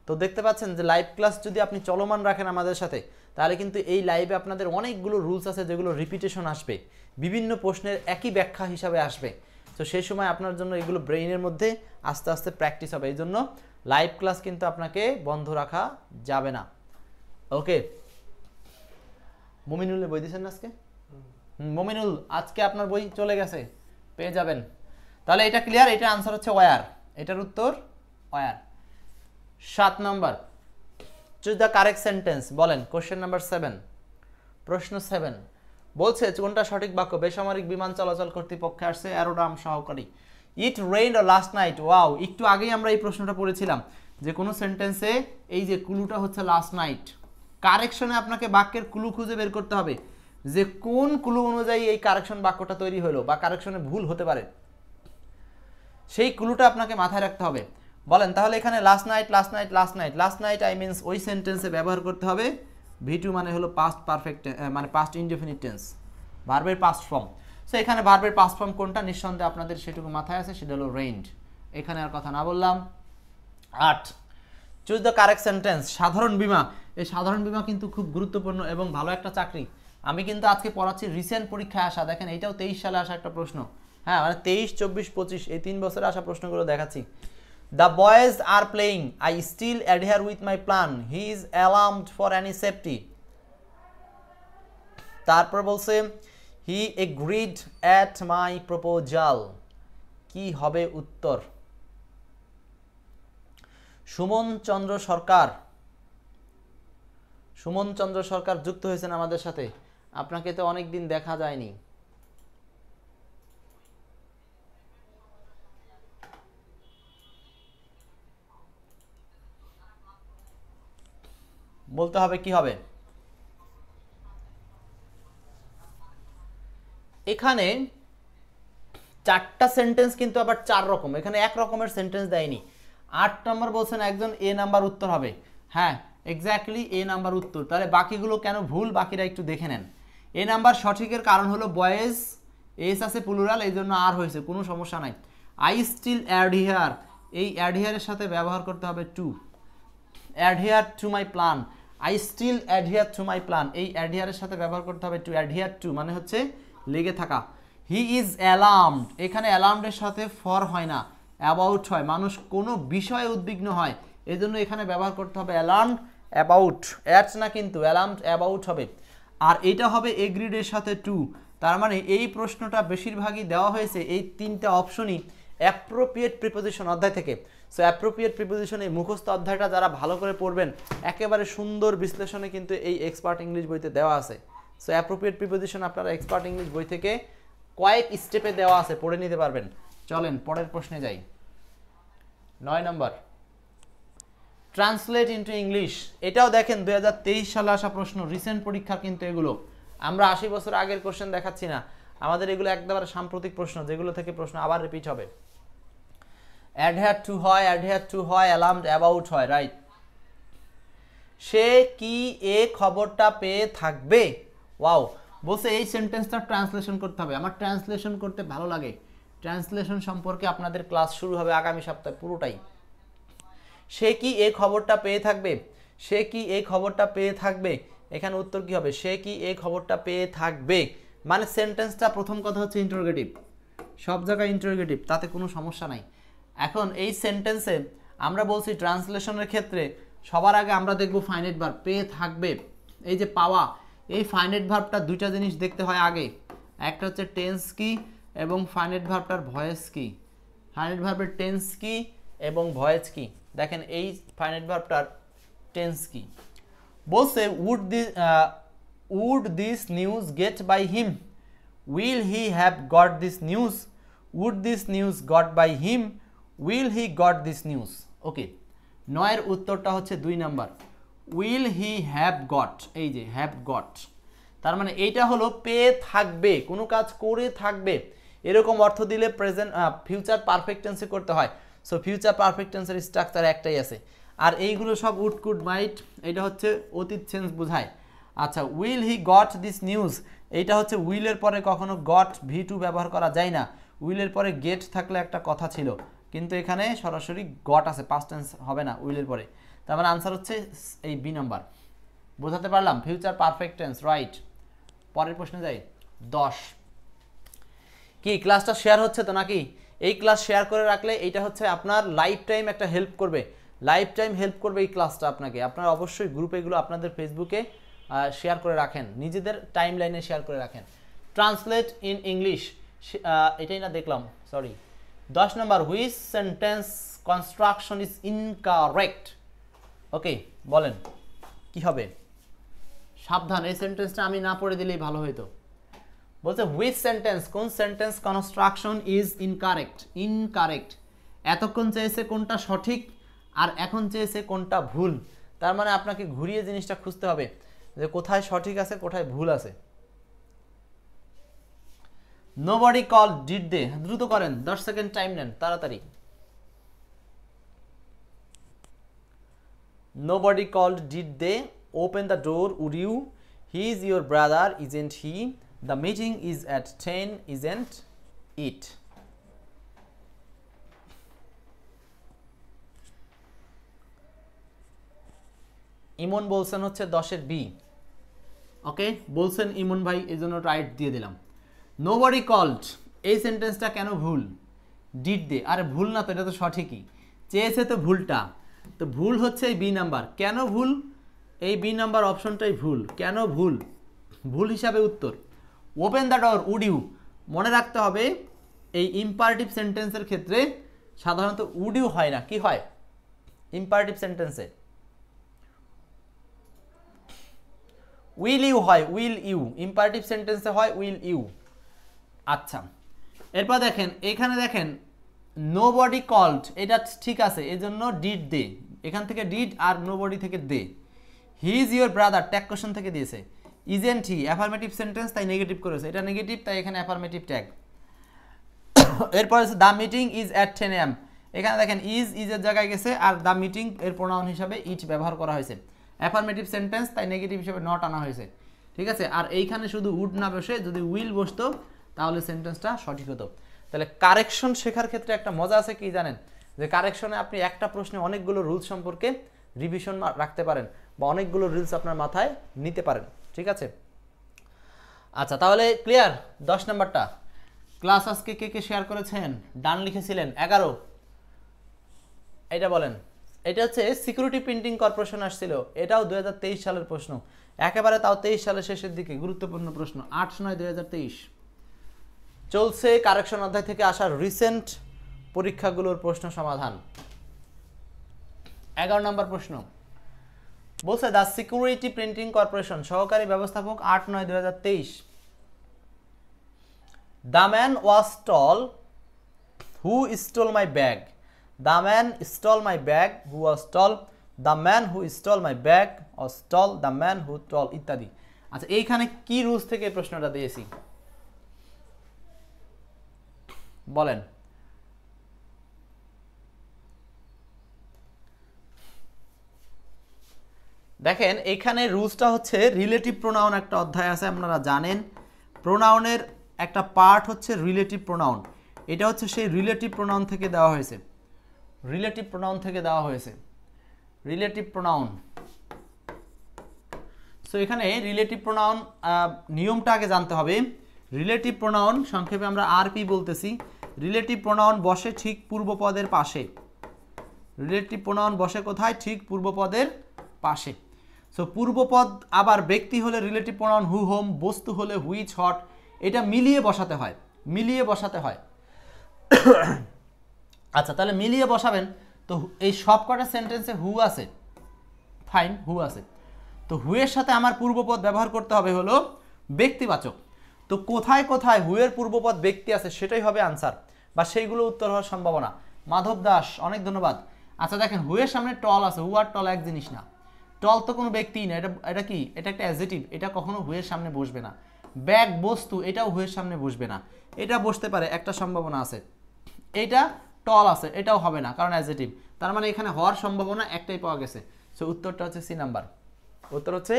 তো দেখতে পাচ্ছেন যে লাইভ ক্লাস যদি আপনি চলমান রাখেন আমাদের সাথে, তাহলে কিন্তু এই লাইভে আপনাদের অনেকগুলো রুলস আছে যেগুলো রিপিটেশন আসবে, বিভিন্ন প্রশ্নের একই ব্যাখ্যা হিসাবে আসবে। তো সেই সময় আপনার জন্য এগুলো ব্রেইনের মধ্যে আস্তে আস্তে প্র্যাকটিস হবে। এই জন্য লাইভ ক্লাস কিন্তু আপনাকে বন্ধ রাখা যাবে না। ওকে, মুমিনুলের বই দিয়েছেন না আজকে? মুমিনুল, আজকে আপনার বই চলে গেছে, পেয়ে যাবেন। তাহলে এটা ক্লিয়ার, এটা আনসার হচ্ছে ওয়ার, এটার উত্তর were. 7 number, choose the correct sentence, বলেন। কোশ্চেন নাম্বার 7, প্রশ্ন 7 বলছে কোনটা সঠিক বাক্য? বেসামরিক বিমান চলাচল কর্তৃপক্ষে আসছে অ্যারোড্রাম সহকারী। It rained last night. Wow, একটু আগেই আমরা এই প্রশ্নটা পড়েছিলাম যে কোনো সেন্টেন্সে এই যে ক্লুটা হচ্ছে লাস্ট নাইট। কারেকশনে আপনাকে বাক্যের ক্লু খুঁজে বের করতে হবে যে কোন ক্লু অনুযায়ী এই কারেকশন বাক্যটা তৈরি হলো বা কারেকশনে ভুল হতে পারে, সেই ক্লুটা আপনাকে মাথায় রাখতে হবে। বলেন তাহলে এখানে last night last night last night last night I means ওই সেন্টেন্সে ব্যবহার করতে হবে ভি2 মানে হলো পাস্ট পারফেক্ট, মানে পাস্ট ইনডেফিনিট টেন্স, ভার্বের পাস্ট ফর্ম। সো এখানে ভার্বের পাস্ট ফর্ম কোনটা নিঃসন্দেহে আপনাদের সেটুকু মাথায় আছে, সেটা হলো রেইনড। এখানে আর কথা না বললাম। 8, চুজ দ্য কারেক্ট সেন্টেন্স। সাধারণ বীমা, এই সাধারণ বীমা কিন্তু খুব গুরুত্বপূর্ণ এবং ভালো একটা চাকরি। আমি কিন্তু আজকে পড়াচ্ছি রিসেন্ট পরীক্ষায় আসা, দেখেন এইটাও 23 সালে আসা একটা প্রশ্ন। হ্যাঁ, মানে 23, 24, 25 এই 3 বছরে আসা প্রশ্নগুলো দেখাচ্ছি। The boys are playing. I still adhere with my plan. He is alarmed for any safety. তারপর বলছে হি এগ্রিড অ্যাট মাই প্রপোজাল। কি হবে উত্তর? সুমন চন্দ্র সরকার। সুমন চন্দ্র সরকার যুক্ত হয়েছেন আমাদের সাথে। আপনাকে তো অনেক দিন দেখা যায়নি। বলতে হবে কি হবে। এখানে চারটা সেন্টেন্স কিন্তু আবার চার রকম, এখানে এক রকমের সেন্টেন্স দেয়নি। 8 নম্বর বলছেন একজন এ নাম্বার উত্তর হবে। হ্যাঁ এক্স্যাক্টলি এ নাম্বার উত্তর। তাহলে বাকিগুলো কেন ভুল বাকিরা একটু দেখে নেন। এ নাম্বার সঠিকের কারণ হলো বয়েজ, এস আছে প্লুরাল, এই জন্য আর হয়েছে, কোনো সমস্যা নাই। আই স্টিল অ্যাডহিয়ার, এই অ্যাডহিয়ারের সাথে ব্যবহার করতে হবে to. Adhere to my plan, I still adhere to my plan, এই অ্যাডহিয়ারের সাথে ব্যবহার করতে হবে টু। অ্যাডহিয়ার টু মানে হচ্ছে লেগে থাকা। হি ইজ অ্যালার্মড, এখানে অ্যালার্মডের সাথে ফর হয় না, অ্যাবাউট হয়। মানুষ কোনো বিষয়ে উদ্বিগ্ন হয়, এই জন্য এখানে ব্যবহার করতে হবে অ্যালার্মড অ্যাবাউট। অ্যাটস না কিন্তু, অ্যালার্মড অ্যাবাউট হবে। আর এটা হবে এগ্রিডের সাথে টু। তার মানে এই প্রশ্নটা বেশিরভাগই দেওয়া হয়েছে এই তিনটা অপশনই অ্যাপ্রোপ্রিয়েট প্রিপোজিশন অধ্যায় থেকে। সো অ্যাপ্রোপ্রিয়েট প্রিপোজিশন এই মুখস্থ অধ্যায়টা যারা ভালো করে পড়বেন, একেবারে সুন্দর বিশ্লেষণে কিন্তু এই এক্সপার্ট ইংলিশ বইতে দেওয়া আছে। সো অ্যাপ্রোপ্রিয়েট প্রিপোজিশন আপনারা এক্সপার্ট ইংলিশ বই থেকে কয়েক স্টেপে দেওয়া আছে, পড়ে নিতে পারবেন। চলেন পরের প্রশ্নে যাই। 9 নম্বর, ট্রান্সলেট ইনটু ইংলিশ। এটাও দেখেন 2023 সালে আসা প্রশ্ন, রিসেন্ট পরীক্ষা কিন্তু এগুলো। আমরা 80 বছর আগের কোশ্চেন দেখাচ্ছি না, আমাদের এগুলো একবারে সাম্প্রতিক প্রশ্ন, যেগুলো থেকে প্রশ্ন আবার রিপিট হবে। অ্যাডহেয়ার টু হয়, অ্যাডহেয়ার টু হয়, অ্যালার্মড অ্যাবাউট হয়, রাইট। সে কি এ খবরটা পেয়ে থাকবে। ওয়াও, বলছে এই সেন্টেন্সটা ট্রান্সলেশন করতে হবে। আমার ট্রান্সলেশন করতে ভালো লাগে, ট্রান্সলেশন সম্পর্কে আপনাদের ক্লাস শুরু হবে আগামী সপ্তাহে পুরোটাই। সে কি এই খবরটা পেয়ে থাকবে, সে কি এই খবরটা পেয়ে থাকবে, এখানে উত্তর কি হবে? সে কি এই খবরটা পেয়ে থাকবে, মানে সেন্টেন্সটা প্রথম কথা হচ্ছে ইন্টারোগেটিভ, সব জায়গায় ইন্টারোগেটিভ, তাতে কোনো সমস্যা নাই। এখন এই সেন্টেন্সে আমরা বলছি ট্রান্সলেশনের ক্ষেত্রে সবার আগে আমরা দেখব ফাইনাইট ভার্ব, পেয়ে থাকবে। এই যে পাওয়া, এই ফাইনাইট ভার্বটা দুইটা জিনিস দেখতে হয় আগে, একটা হচ্ছে টেন্স কি এবং ফাইনাইট ভার্বটার ভয়েস কি। ফাইনাইট ভার্বের টেন্স কি এবং ভয়েস কি, দেখেন এই ফাইনাইট ভার্বটার টেন্স কি। বলছে would this news get by him, will he have got this news, would this news got by him, will he got this news. Okay, 9 উত্তরটা হচ্ছে 2 number, will he have got. এই যে have got, তার মানে এইটা হলো পেয়ে থাকবে, কোনো কাজ করে থাকবে, এরকম অর্থ দিলে প্রেজেন্ট ফিউচার পারফেক্ট টেন্সে করতে হয়। সো ফিউচার পারফেক্ট টেন্সের স্ট্রাকচার একটাই আছে। আর এইগুলো সব উড কুড মাইট, এটা হচ্ছে অতীত সেন্স বোঝায়। আচ্ছা, will he got this news, এইটা হচ্ছে উইলের পরে কখনো গট ভি2 ব্যবহার করা যায় না, উইলের পরে গেট থাকলে একটা কথা ছিল, কিন্তু এখানে সরাসরি গট আছে, পাস্ট টেন্স হবে না উইলের পরে। তার মানে আনসার হচ্ছে এই বি নাম্বার। বোঝাতে পারলাম? Future perfect tense, right. পরের প্রশ্নে যাই। 10, কি ক্লাসটা শেয়ার হচ্ছে তো নাকি? এই ক্লাস শেয়ার করে রাখলে এইটা হচ্ছে আপনার লাইফ টাইম একটা হেল্প করবে, লাইফ টাইম হেল্প করবে এই ক্লাসটা আপনাকে। আপনারা অবশ্যই গ্রুপে এগুলো আপনাদের ফেসবুকে শেয়ার করে রাখেন, নিজেদের টাইম লাইনে শেয়ার করে রাখেন। ট্রান্সলেট ইন ইংলিশ, এটাই না দেখলাম, সরি। 10 number, which sentence construction is incorrect. Okay, বলেন কি হবে? সাবধান, এই সেন্টেন্সটা আমি না পড়ে দিলেই ভালো হতো। বলছে হুইচ সেন্টেন্স, কোন sentence construction is incorrect. Incorrect, এতক্ষণ চেয়েছে কোনটা সঠিক আর এখন চেয়েছে কোনটা ভুল, তার মানে আপনাকে ঘুরিয়ে জিনিসটা খুঁজতে হবে যে কোথায় সঠিক আছে কোথায় ভুল আছে। নোবডি কল ডিড দে, দ্রুত করেন, 10 সেকেন্ড টাইম নেন, তাড়াতাড়ি। Nobody called did they, open the door would you, he is your brother isn't he, the meeting is at 10 isn't it। Emon বলছেন হচ্ছে 10-এর বি। ওকে, বলছেন ইমন ভাই, এই জন্য রাইট দিয়ে দিলাম। নোবডি কল্ড, এই সেন্টেন্সটা কেন ভুল? ডিড দে, আরে ভুল না তো, এটা তো সঠিকই, চেয়েছে তো ভুলটা, তো ভুল হচ্ছে এই বি নাম্বার। কেন ভুল? এই বি নাম্বার অপশনটাই ভুল। কেন ভুল? ভুল হিসাবে উত্তর open the door would you, মনে রাখতে হবে এই ইম্পারেটিভ সেন্টেন্সের ক্ষেত্রে সাধারণত উড ইউ হয় না, কি হয় ইম্পারেটিভ সেন্টেন্সে উইল ইউ হয়, উইল ইউ, ইম্পারেটিভ সেন্টেন্সে হয় উইল ইউ। আচ্ছা এরপর দেখেন এখানে দেখেন নোবডি কল্ড, এটা ঠিক আছে, এই জন্য ডিড দে, এখান থেকে ডিড আর নোবডি থেকে they. He is your brother, tag question থেকে দিয়েছে। ইজেন্ট হি, অ্যাফার্মেটিভ সেন্টেন্স তাই নেগেটিভ করেছে, এটা নেগেটিভ তাই এখানে অ্যাফার্মেটিভ ট্যাগ। এরপর হচ্ছে the meeting is at 10 AM, এখানে দেখেন ইজের জায়গায় গেছে আর দ্য মিটিং এর প্রোনাউন হিসাবে ইট ব্যবহার করা হয়েছে, অ্যাফার্মেটিভ সেন্টেন্স তাই নেগেটিভ হিসেবে নট আনা হয়েছে, ঠিক আছে। আর এইখানে শুধু উড না বসে যদি উইল বসতো তাহলে সেন্টেন্সটা সঠিক হতো। তাহলে কারেকশন শেখার ক্ষেত্রে একটা মজা আছে কি জানেন, যে কারেকশনে আপনি একটা প্রশ্নে অনেকগুলো রুলস সম্পর্কে রিভিশন রাখতে পারেন বা অনেকগুলো রুলস আপনার মাথায় নিতে পারেন, ঠিক আছে। আচ্ছা তাহলে ক্লিয়ার। 10 নম্বরটা ক্লাস আজকে কে কে শেয়ার করেছেন, ডান লিখেছিলেন 11, এটা বলেন। এটা হচ্ছে সিকিউরিটি প্রিন্টিং কর্পোরেশন আসছিল, এটাও 2023 সালের প্রশ্ন, একেবারে তাও 23 সালের শেষের দিকে, গুরুত্বপূর্ণ প্রশ্ন, 8/9/2023 চলছে কারেকশন অধ্যায় থেকে আসা রিসেন্ট পরীক্ষাগুলোর প্রশ্ন সমাধান। 11 নম্বর প্রশ্ন বলছে দ্য সিকিউরিটি প্রিন্টিং কর্পোরেশন সহকারী ব্যবস্থাপক 8/9/2023 the man was tall who stole my bag, the man stole my bag, who was tall, the man who stole my bag was tall, the man who tall ইত্যাদি। আচ্ছা এইখানে কি rules থেকে প্রশ্নটা দিয়েছি বলেন। দেখেন এখানে রুলসটা হচ্ছে রিলেটিভ প্রোনাউন, একটা অধ্যায় আছে আপনারা জানেন, প্রোনাউনের একটা পার্ট হচ্ছে রিলেটিভ প্রোনাউন, এটা হচ্ছে সেই রিলেটিভ প্রোনাউন থেকে দেওয়া হয়েছে, রিলেটিভ প্রোনাউন থেকে দেওয়া হয়েছে, রিলেটিভ প্রোনাউন। সো এখানে রিলেটিভ প্রোনাউন নিয়মটা আগে জানতে হবে। রিলেটিভ প্রোনাউন সংক্ষেপে আমরা আরপি বলতেছি, রিলেটিভ প্রোনাউন বসে ঠিক পূর্বপদের পাশে, রিলেটিভ প্রোনাউন বসে কোথায়, ঠিক পূর্বপদের পাশে। সো পূর্বপদ আবার ব্যক্তি হলে রিলেটিভ প্রোনাউন হু হোম, বস্তু হলে হুইচ হট, এটা মিলিয়ে বসাতে হয়, মিলিয়ে বসাতে হয়। আচ্ছা তাহলে মিলিয়ে বসাবেন, তো এই সব কটা সেন্টেন্সে হু আছে, ফাইন হু আছে, তো হুয়ের সাথে আমার পূর্বপদ ব্যবহার করতে হবে হলো ব্যক্তিবাচক। তো কোথায় কোথায় হুয়ের পূর্বপদ ব্যক্তি আছে সেটাই হবে আনসার বা সেইগুলো উত্তর হওয়ার সম্ভাবনা। মাধব দাস অনেক ধন্যবাদ। আচ্ছা দেখেন হুয়ের সামনে টল আছে, হু আর টল এক জিনিস না, টল তো কোনো ব্যক্তিই না, এটা কি, এটা একটা অ্যাডজেক্টিভ, এটা কখনো হুয়ের সামনে বসবে না। ব্যাগ বস্তু, এটাও হুয়ের সামনে বসবে না, এটা বসতে পারে একটা সম্ভাবনা আছে। এইটা টল আছে, এটাও হবে না কারণ অ্যাডজেক্টিভ, তার মানে এখানে হওয়ার সম্ভাবনা একটাই পাওয়া গেছে। সো উত্তরটা হচ্ছে সি নাম্বার, উত্তর হচ্ছে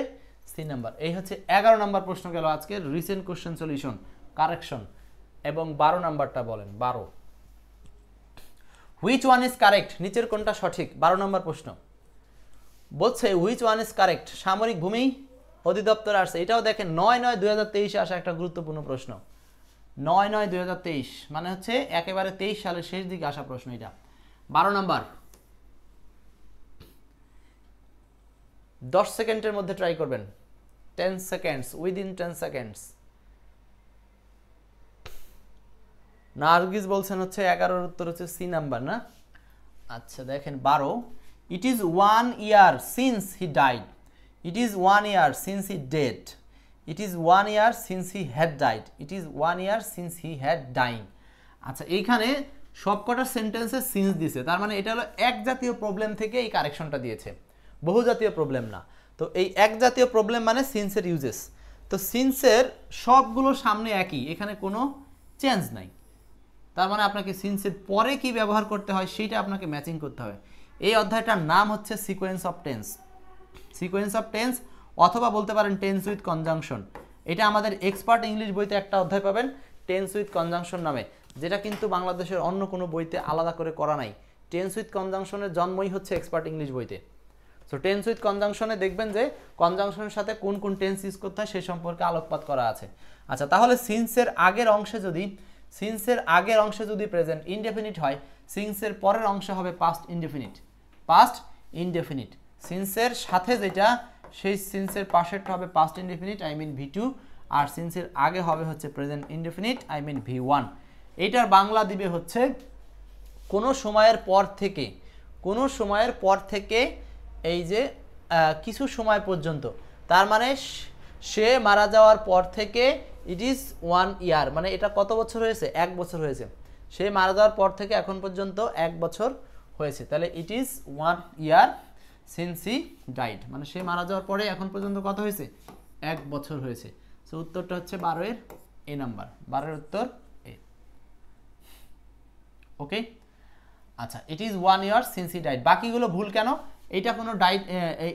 সি নাম্বার। এই হচ্ছে 11 নম্বর প্রশ্ন গেল আজকের রিসেন্ট কোশ্চেন সলিউশন কারেকশন। এবং 12 নাম্বারটা বলেন, 12 হুইচ ওয়ান ইজ কারেক্ট, নিচের কোনটা সঠিক, 12 নম্বর প্রশ্ন বলছে হুইচ ওয়ান ইজ কারেক্ট, সামরিক ভূমি অধিদপ্তর আসছে, এটাও দেখেন 9/9/2023 আসা একটা গুরুত্বপূর্ণ প্রশ্ন, 9/9/2023 মানে হচ্ছে একেবারে 23 সালের শেষ দিকে আসা প্রশ্ন এটা। 12 নাম্বার 10 সেকেন্ডের মধ্যে ট্রাই করবেন, 10 সেকেন্ডস, উইদিন 10 সেকেন্ডস। নার্গিস বলছেন হচ্ছে 11-র উত্তর হচ্ছে সি নাম্বার না। আচ্ছা দেখেন 12 it is 1 year since he died, it is 1 year since he dead, it is 1 year since he had died, it is 1 year since he had dying. আচ্ছা এইখানে সবকটা সেন্টেন্সে সিন্স দিছে, তার মানে এটা হলো এক জাতীয় প্রবলেম থেকে এই কারেকশনটা দিয়েছে, বহু জাতীয় প্রবলেম না। তো এই এক জাতীয় প্রবলেম মানে সিন্সের ইউজেস, তো সিন্সের সবগুলো সামনে একই, এখানে কোনো চেঞ্জ নাই, তার মানে আপনাকে সিন্সের পরে কি ব্যবহার করতে হয় সেটা আপনাকে ম্যাচিং করতে হবে। এই অধ্যায়টার নাম হচ্ছে sequence of tense, sequence of tense অথবা বলতে পারেন টেন্স উইথ কনজাংশন। এটা আমাদের এক্সপার্ট ইংলিশ বইতে একটা অধ্যায় পাবেন টেন্স উইথ কনজাংশন নামে, যেটা কিন্তু বাংলাদেশের অন্য কোনো বইতে আলাদা করে করা নাই। টেন্স উইথ কনজাংশনের জন্মই হচ্ছে এক্সপার্ট ইংলিশ বইতে। সো টেন্স উইথ কনজাংশনে দেখবেন যে কনজাংশনের সাথে কোন কোন টেন্স ইউজ করতে হয় সেই সম্পর্কে আলোকপাত করা আছে। আচ্ছা তাহলে সিন্সের আগের অংশে যদি প্রেজেন্ট ইনডেফিনিট হয়, সিন্সের পরের অংশে হবে পাস্ট ইনডেফিনিট, পাস্ট ইনডেফিনিট। সিন্সের সাথে যেটা সেই সিন্সের পাশেরটা হবে past indefinite, I mean V2, আর সিন্স এর আগে হবে হচ্ছে present indefinite, I mean V1। এইটার বাংলা দিবে হচ্ছে কোনো সময়ের পর থেকে এই যে কিছু সময় পর্যন্ত, তার মানে সে মারা যাওয়ার পর থেকে ইট ইজ 1 ইয়ার, মানে এটা কত বছর হয়েছে? 1 বছর হয়েছে। সে মারা যাওয়ার পর থেকে এখন পর্যন্ত 1 বছর হয়েছে, তাহলে ইট is 1 year since he died, মানে সে মারা যাওয়ার পরে এখন পর্যন্ত কত হয়েছে? 1 বছর হয়েছে। সো উত্তরটা হচ্ছে 12 এর এ নাম্বার, 12 এর উত্তর এ। ওকে, আচ্ছা, ইট is 1 year since he died. বাকিগুলো ভুল কেন? এইটা কোনো ডাইড,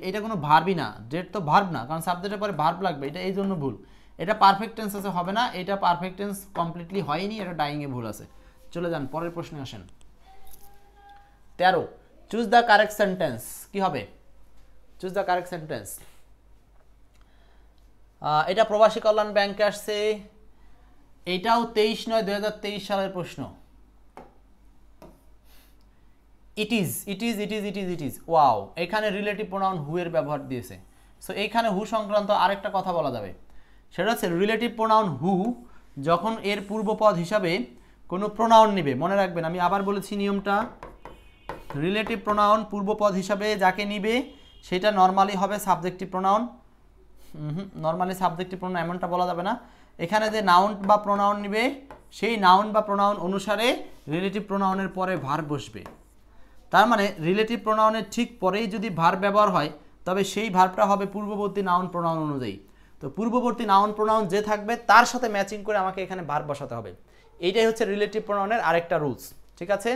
এটা কোনো ভার্বই না, ডেট তো ভার্ব না, কারণ সাবজেক্টের পরে ভার্ব লাগবে, এটা এই জন্য ভুল। এটা পারফেক্ট টেন্স আছে, হবে না, এটা পারফেক্ট টেন্স কমপ্লিটলি হয়নি, এটা ডাইংয়ে ভুল আছে। চলে যান পরের প্রশ্নে আসেন। 13, চুজ দ্য কারেক্ট সেন্টেন্স। কি হবে? Choose the correct sentence. এটা প্রবাসী কল্যাণ ব্যাংকে আসছে, এটাও 23/9/2023 সালের প্রশ্ন। ইট ইজ ওয়াও, এখানে রিলেটিভ প্রোনাউন হু এর ব্যবহার দিয়েছে। সো এইখানে হু সংক্রান্ত আরেকটা কথা বলা যাবে, সেটা হচ্ছে রিলেটিভ প্রোনাউন হু যখন এর পূর্বপদ হিসাবে কোনো প্রোনাউন নেবে, মনে রাখবেন আমি আবার বলেছি নিয়মটা, রিলেটিভ প্রোনাউন পূর্বপদ হিসাবে যাকে নিবে সেটা নর্মালি হবে subjective pronoun. Normally subjective pronoun এমনটা বলা যাবে না, এখানে যে নাউন বা প্রোনাউন নিবে সেই নাউন বা প্রোনাউন অনুসারে রিলেটিভ প্রোনাউনের পরে ভার্ব বসবে। তার মানে রিলেটিভ প্রোনাউনের ঠিক পরেই যদি ভার্ব ব্যবহার হয় তবে সেই ভার্বটা হবে পূর্ববর্তী নাউন প্রোনাউন অনুযায়ী। তো পূর্ববর্তী নাউন প্রোনাউন যে থাকবে তার সাথে ম্যাচিং করে আমাকে এখানে ভার্ব বসাতে হবে। এইটাই হচ্ছে রিলেটিভ প্রোনাউনের আরেকটা রুলস, ঠিক আছে?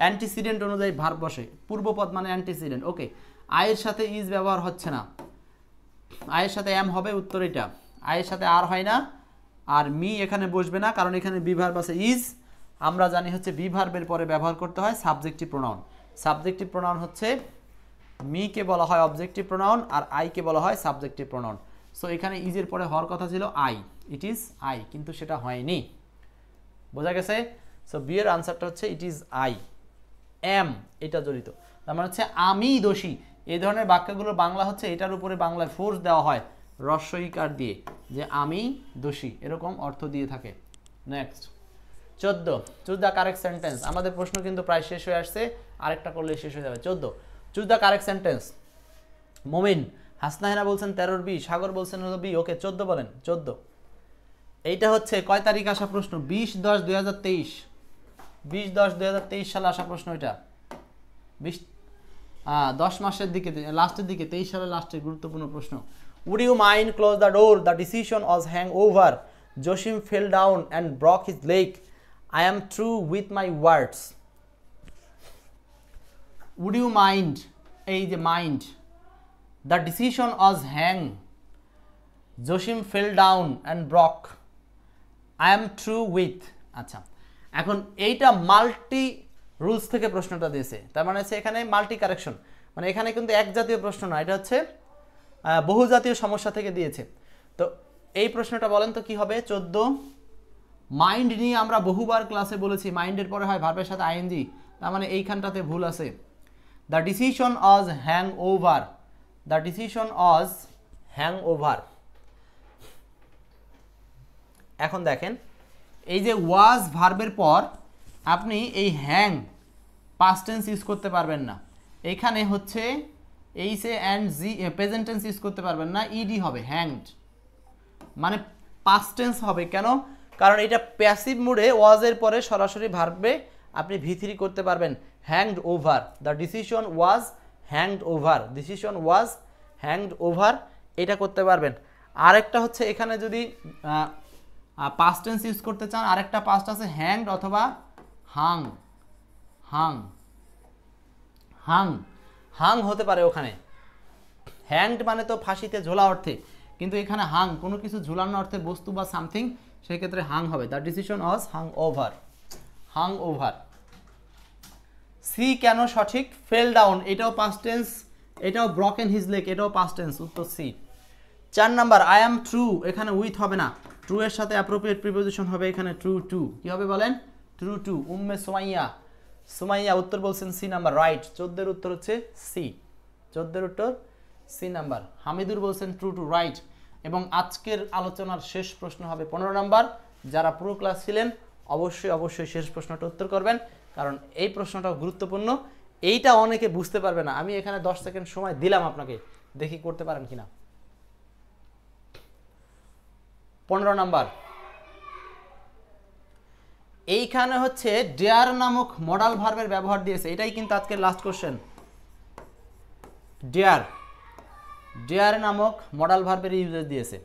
অ্যান্টিসিডেন্ট অনুযায়ী ভার্ব বসে, পূর্বপদ মানে অ্যান্টিসিডেন্ট। ওকে, আয়ের সাথে ইজ ব্যবহার হচ্ছে না, আয়ের সাথে এম হবে, উত্তর এটা। আয়ের সাথে আর হয় না, আর মি এখানে বসবে না, কারণ এখানে বি ভার্ব আছে ইজ। আমরা জানি হচ্ছে বি ভার্বের পরে ব্যবহার করতে হয় সাবজেক্টিভ প্রোনাউন। সাবজেক্টিভ প্রোনাউন হচ্ছে মি কে বলা হয় objective pronoun, R I K বলা হয় সাবজেক্টিভ প্রোনাউন। সো এখানে ইজের পরে হওয়ার কথা ছিল আই, ইট ইজ আই, কিন্তু সেটা হয়নি। বোঝা গেছে? সো বি এর আনসারটা হচ্ছে ইট ইজ আই। এম এটা জড়িত, তার মানে হচ্ছে আমি দোষী। এই ধরনের বাক্যগুলোর বাংলা হচ্ছে এটার উপরে বাংলায় ফোর্স দেওয়া হয় হ্রস্ব ইকার দিয়ে, যে আমি দোষী, এরকম অর্থ দিয়ে থাকে। Next 14, choose the correct sentence. আমাদের প্রশ্ন কিন্তু প্রায় শেষ হয়ে আসছে, আরেকটা করলে শেষ হয়ে যাবে। 14, চুজ দ্য কারেক্ট সেন্টেন্স। মোমিন, হাসনাহেনা বলছেন 13 বি, সাগর বলছেন হলো বি। ওকে, 14 বলেন। 14 এইটা হচ্ছে কয় তারিখ আসা প্রশ্ন? 20/10/2023, 20/10/2023 সালে আসা প্রশ্ন। এটা 10 মাসের দিকে, লাস্টের দিকে, 23 সালের লাস্টের গুরুত্বপূর্ণ প্রশ্ন। Would you mind close the door? The decision was hangover. Joshim fell down and broke his leg. I am true with my words. Would you mind? এই যে mind. The decision was hang. Joshim fell down and broke. I am true with. আচ্ছা, এখন এইটা multi rules থেকে প্রশ্নটা দিয়েছে, তার মানে হচ্ছে এখানে মাল্টি কারেকশন, মানে এখানে কিন্তু এক জাতীয় প্রশ্ন না, এটা হচ্ছে বহু জাতীয় সমস্যা থেকে দিয়েছে। তো এই প্রশ্নটা বলেন তো কি হবে? 14, মাইন্ড নিয়ে আমরা বহুবার ক্লাসে বলেছি মাইন্ডের পরে হয় ভার্বের সাথে আইএনজি, তার মানে এইখানটাতে ভুল আছে। The decision was hang over, the decision was hang over. এখন দেখেন এই যে ওয়াজ ভার্বের পর আপনি এই হ্যাং পাস্ট টেন্স ইউজ করতে পারবেন না, এখানে হচ্ছে H A and G present tense use করতে পারবেন না, ইডি হবে, হ্যাংড মানে পাস্ট টেন্স হবে। কেন? কারণ এটা প্যাসিভ মুডে ওয়াজের পরে সরাসরি ভার্বে আপনি ভি3 করতে পারবেন, hanged over. The decision was hanged over, decision was hanged over, এটা করতে পারবেন। আরেকটা হচ্ছে এখানে যদি পাস্ট টেন্স ইউজ করতে চান, আরেকটা পাস্ট আছে হ্যাংড অথবা হাং, হাং, হাং, হাং হতে পারে ওখানে। হ্যাংড মানে তো ফাঁসিতে ঝোলা অর্থে, কিন্তু এখানে হাং কোনো কিছু ঝুলানো অর্থে বস্তু বা সামথিং, সেই ক্ষেত্রে হাং হবে। The decision was Hang over, Hang over. C কেন সঠিক? ফেল ডাউন এটাও পাস্ট টেন্স, এটাও ব্রকেন হিজ লেগ এটাও পাস্ট টেন্স, উত্তর C. 4 number, I am true, এখানে উইথ হবে না, ট্রু এর সাথে অ্যাপ্রোপ্রিয়েট প্রিপোজিশন হবে এখানে ট্রু টু। কি হবে বলেন? True to. উম্মে সুমাইয়া, সুমাইয়া উত্তর বলছেন সি নাম্বার, রাইট। 14 উত্তর হচ্ছে সি, 14 উত্তর সি নাম্বার। হামিদুর বলছেন ট্রু টু, রাইট। এবং আজকের আলোচনার শেষ প্রশ্ন হবে 15 নাম্বার। যারা পুরো ক্লাস ছিলেন অবশ্যই শেষ প্রশ্নটা উত্তর করবেন, কারণ এই প্রশ্নটাও গুরুত্বপূর্ণ। এইটা অনেকে বুঝতে পারবে না, আমি এখানে 10 সেকেন্ড সময় দিলাম আপনাকে, দেখি করতে পারেন কিনা। 15 নাম্বার, এইখানে হচ্ছে ডেয়ার নামক মডাল ভার্বের ব্যবহার দিয়েছে, এটাই কিন্তু আজকের লাস্ট কোশ্চেন। ডেয়ার নামক মডাল ভার্বের ইউজেস দিয়েছে।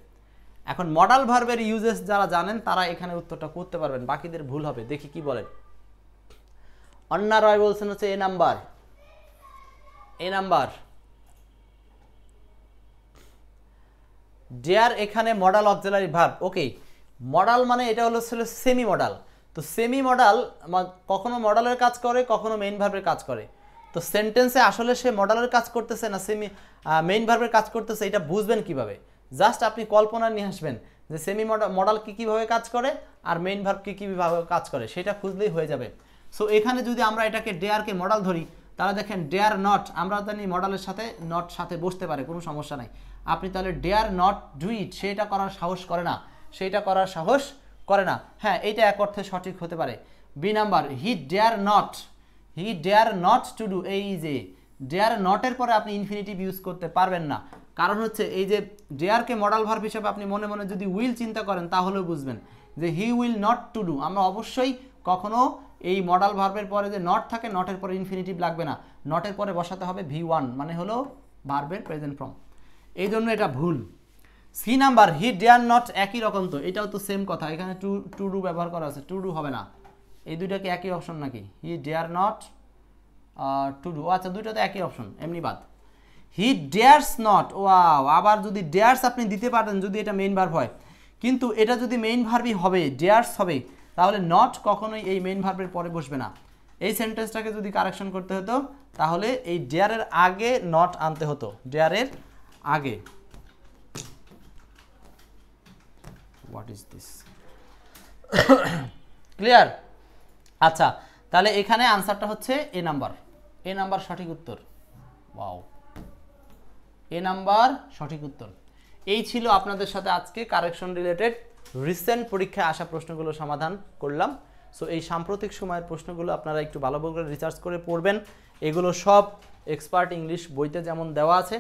এখন মডাল ভার্বের ইউজেস যারা জানেন তারা এখানে উত্তরটা করতে পারবেন, বাকিদের ভুল হবে। দেখি কি বলেন। অন্না রয় বলছেন হচ্ছে এ নাম্বার। ডেয়ার এখানে মডাল অক্সিলারি ভার্ব। ওকে, মডাল মানে এটা হলো সেমি মডাল। তো সেমি মডাল কখনো মডালের কাজ করে, কখনো মেইন ভার্বের কাজ করে। তো সেন্টেন্সে আসলে সে মডালের কাজ করতেছে না মেইন ভার্বের কাজ করতেছে, এটা বুঝবেন কিভাবে? জাস্ট আপনি কল্পনা নিয়ে আসবেন যে সেমি মডাল কীভাবে কাজ করে আর মেইন ভার্ব কীভাবে কাজ করে, সেটা খুঁজলেই হয়ে যাবে। সো এখানে যদি আমরা এটাকে ডেয়ারকে মডাল ধরি, তাহলে দেখেন ডেয়ার নট, আমরা জানি মডালের সাথে নট সাথে বসতে পারে, কোনো সমস্যা নাই। আপনি তাহলে ডেয়ার নট ডু ইট, সেটা করার সাহস করে না। হ্যাঁ, এইটা এক অর্থে সঠিক হতে পারে। B number, he dare not to do. এই যে ডেয়ার নটের পরে আপনি ইনফিনিটিভ ইউজ করতে পারবেন না, কারণ হচ্ছে এই যে ডেয়ারকে মডাল ভার্ব হিসেবে আপনি মনে মনে যদি উইল চিন্তা করেন তাহলেও বুঝবেন যে he will not to do. আমরা অবশ্যই কখনো এই মডাল ভার্বের পরে যে নট থাকে, নটের পরে ইনফিনিটিভ লাগবে না, নটের পরে বসাতে হবে V1, মানে হলো ভার্বের প্রেজেন্ট ফর্ম। এই জন্য এটা ভুল। C number, he dare not, একই রকম তো, এটাও তো সেম কথা, এখানে টু ডু ব্যবহার করা আছে, টু ডু হবে না। এই দুইটা কি একই অপশন নাকি? হি ডেয়ার নট টু ডু, আচ্ছা দুইটা তো একই অপশন, এমনি বাদ। হি ডেয়ার্স নট, ওয়াও, আবার যদি ডেয়ার্স আপনি দিতে পারেন যদি এটা মেইন ভার্ব হয়, কিন্তু এটা যদি মেইন ভার্বই হবে, ডেয়ার্স হবে, তাহলে নট কখনোই এই মেইন ভার্বের পরে বসবে না। এই সেন্টেন্সটাকে যদি কারেকশন করতে হতো তাহলে এই ডেয়ারের আগে নট আনতে হতো, ডেয়ারের আগে। What is this? ক্লিয়ার? আচ্ছা, তাহলে এখানে আনসারটা হচ্ছে এ নাম্বার সঠিক উত্তর। ওয়াও, এ নাম্বার সঠিক উত্তর। এই ছিল আপনাদের সাথে আজকে কারেকশন রিলেটেড রিসেন্ট পরীক্ষায় আসা প্রশ্নগুলো সমাধান করলাম। সো এই সাম্প্রতিক সময়ের প্রশ্নগুলো আপনারা একটু ভালোভাবে রিসার্চ করে পড়বেন। এগুলো সব এক্সপার্ট ইংলিশ বইতে যেমন দেওয়া আছে,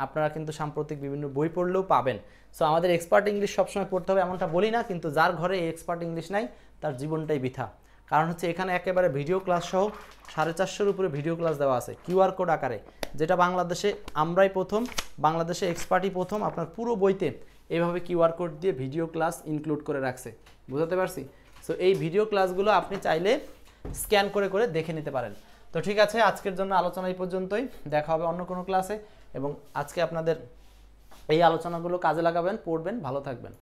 আপনারা কিন্তু সাম্প্রতিক বিভিন্ন বই পড়লেও পাবেন। সো আমাদের এক্সপার্ট ইংলিশ সবসময় পড়তে হবে এমনটা বলি না, কিন্তু যার ঘরে এই এক্সপার্ট ইংলিশ নাই তার জীবনটাই বৃথা। কারণ হচ্ছে এখানে একেবারে ভিডিও ক্লাস সহ 450-এর উপরে ভিডিও ক্লাস দেওয়া আছে কিউআর কোড আকারে, যেটা বাংলাদেশে আমরাই প্রথম, বাংলাদেশে এক্সপার্টই প্রথম আপনার পুরো বইতে এইভাবে কিউআর কোড দিয়ে ভিডিও ক্লাস ইনক্লুড করে রাখছে। বুঝাতে পারছি? সো এই ভিডিও ক্লাসগুলো আপনি চাইলে স্ক্যান করে করে দেখে নিতে পারেন। তো ঠিক আছে, আজকের জন্য আলোচনা এই পর্যন্তই, দেখা হবে অন্য কোনো ক্লাসে। এবং আজকে আপনাদের এই আলোচনাগুলো কাজে লাগাবেন, পড়বেন, ভালো থাকবেন।